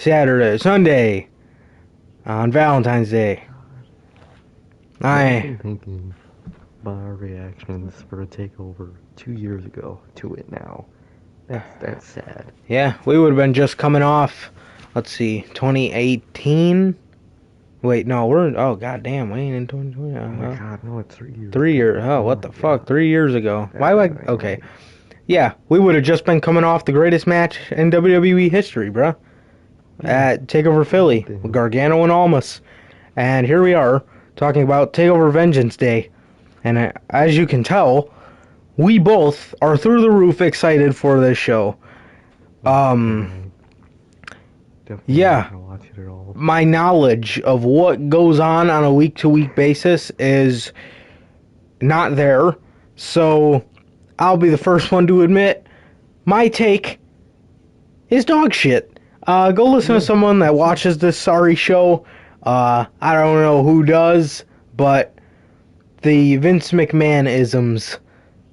on Valentine's Day. I've been thinking about our reactions for a takeover 2 years ago to it now. That's sad. Yeah, we would have been just coming off, let's see, 2018. Wait, no, oh goddamn, we ain't in 2020. Oh my god, no, it's 3 years. 3 years. Oh, what the fuck? 3 years ago. Why would I? Okay. Yeah, we would have just been coming off the greatest match in WWE history, bruh. At TakeOver Philly with Gargano and Almas. And here we are talking about TakeOver Vengeance Day. And as you can tell, we both are through the roof excited for this show. Definitely Yeah, not gonna watch it at all. my knowledge of what goes on a week-to-week basis is not there. So I'll be the first one to admit my take is dog shit. Go listen to someone that watches this sorry show. I don't know who does, but the Vince McMahon isms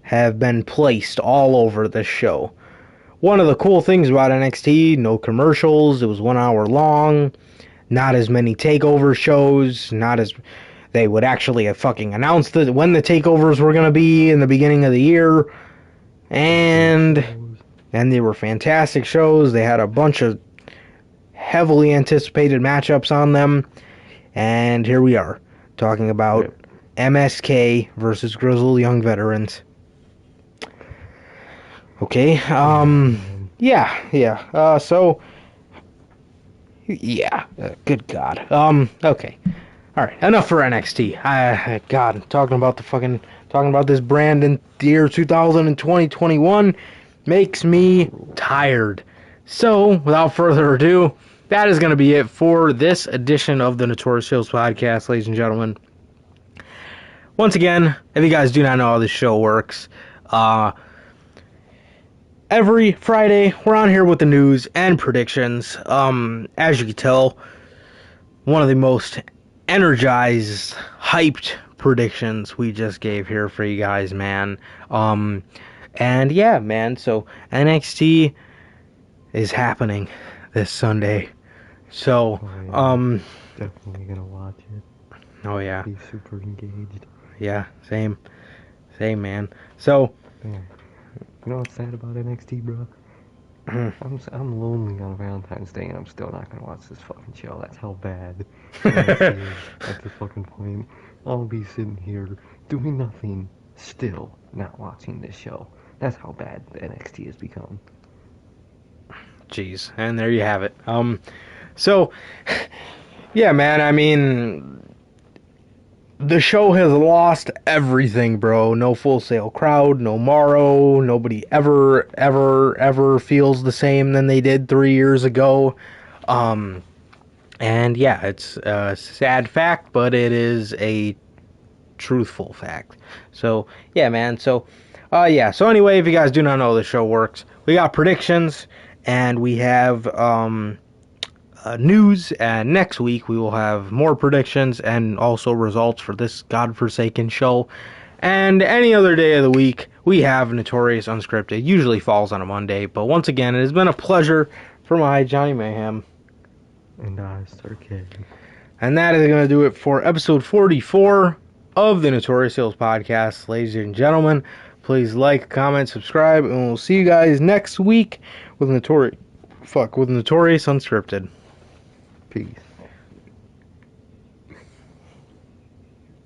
have been placed all over this show. One of the cool things about NXT, no commercials, it was 1 hour long, not as many takeover shows, not as they would actually have fucking announced when the takeovers were going to be in the beginning of the year, and they were fantastic shows. They had a bunch of heavily anticipated matchups on them, and here we are talking about MSK versus Grizzled Young Veterans. Okay, good God. Okay. Alright, enough for NXT. God, talking about this brand in the year 2020-21 makes me tired. So, without further ado, that is going to be it for this edition of the Notorious Heels podcast, ladies and gentlemen. Once again, if you guys do not know how this show works, every Friday, we're on here with the news and predictions. As you can tell, one of the most energized, hyped predictions we just gave here for you guys, man. And yeah, man, so NXT is happening this Sunday. So, definitely gonna watch it. Oh, yeah. Be super engaged. Yeah, same, man. So, man. You know what's sad about NXT, bro? I'm lonely on Valentine's Day and I'm still not gonna watch this fucking show. That's how bad NXT is at this fucking point. I'll be sitting here doing nothing, still not watching this show. That's how bad the NXT has become. Jeez, and there you have it. So, yeah, man, I mean, the show has lost everything, bro. No Full Sail crowd, no Morrow. Nobody ever feels the same than they did 3 years ago. And yeah, it's a sad fact, but it is a truthful fact. So, yeah, man. So, So anyway, if you guys do not know how the show works, we got predictions, and we have, news, and next week we will have more predictions and also results for this godforsaken show. And any other day of the week we have Notorious Unscripted. Usually falls on a Monday, but once again, it has been a pleasure for my Johnny Mayhem. And I, Sir K. And that is going to do it for episode 44 of the Notorious Heels podcast. Ladies and gentlemen, please like, comment, subscribe, and we'll see you guys next week with Notorious Unscripted. Peace.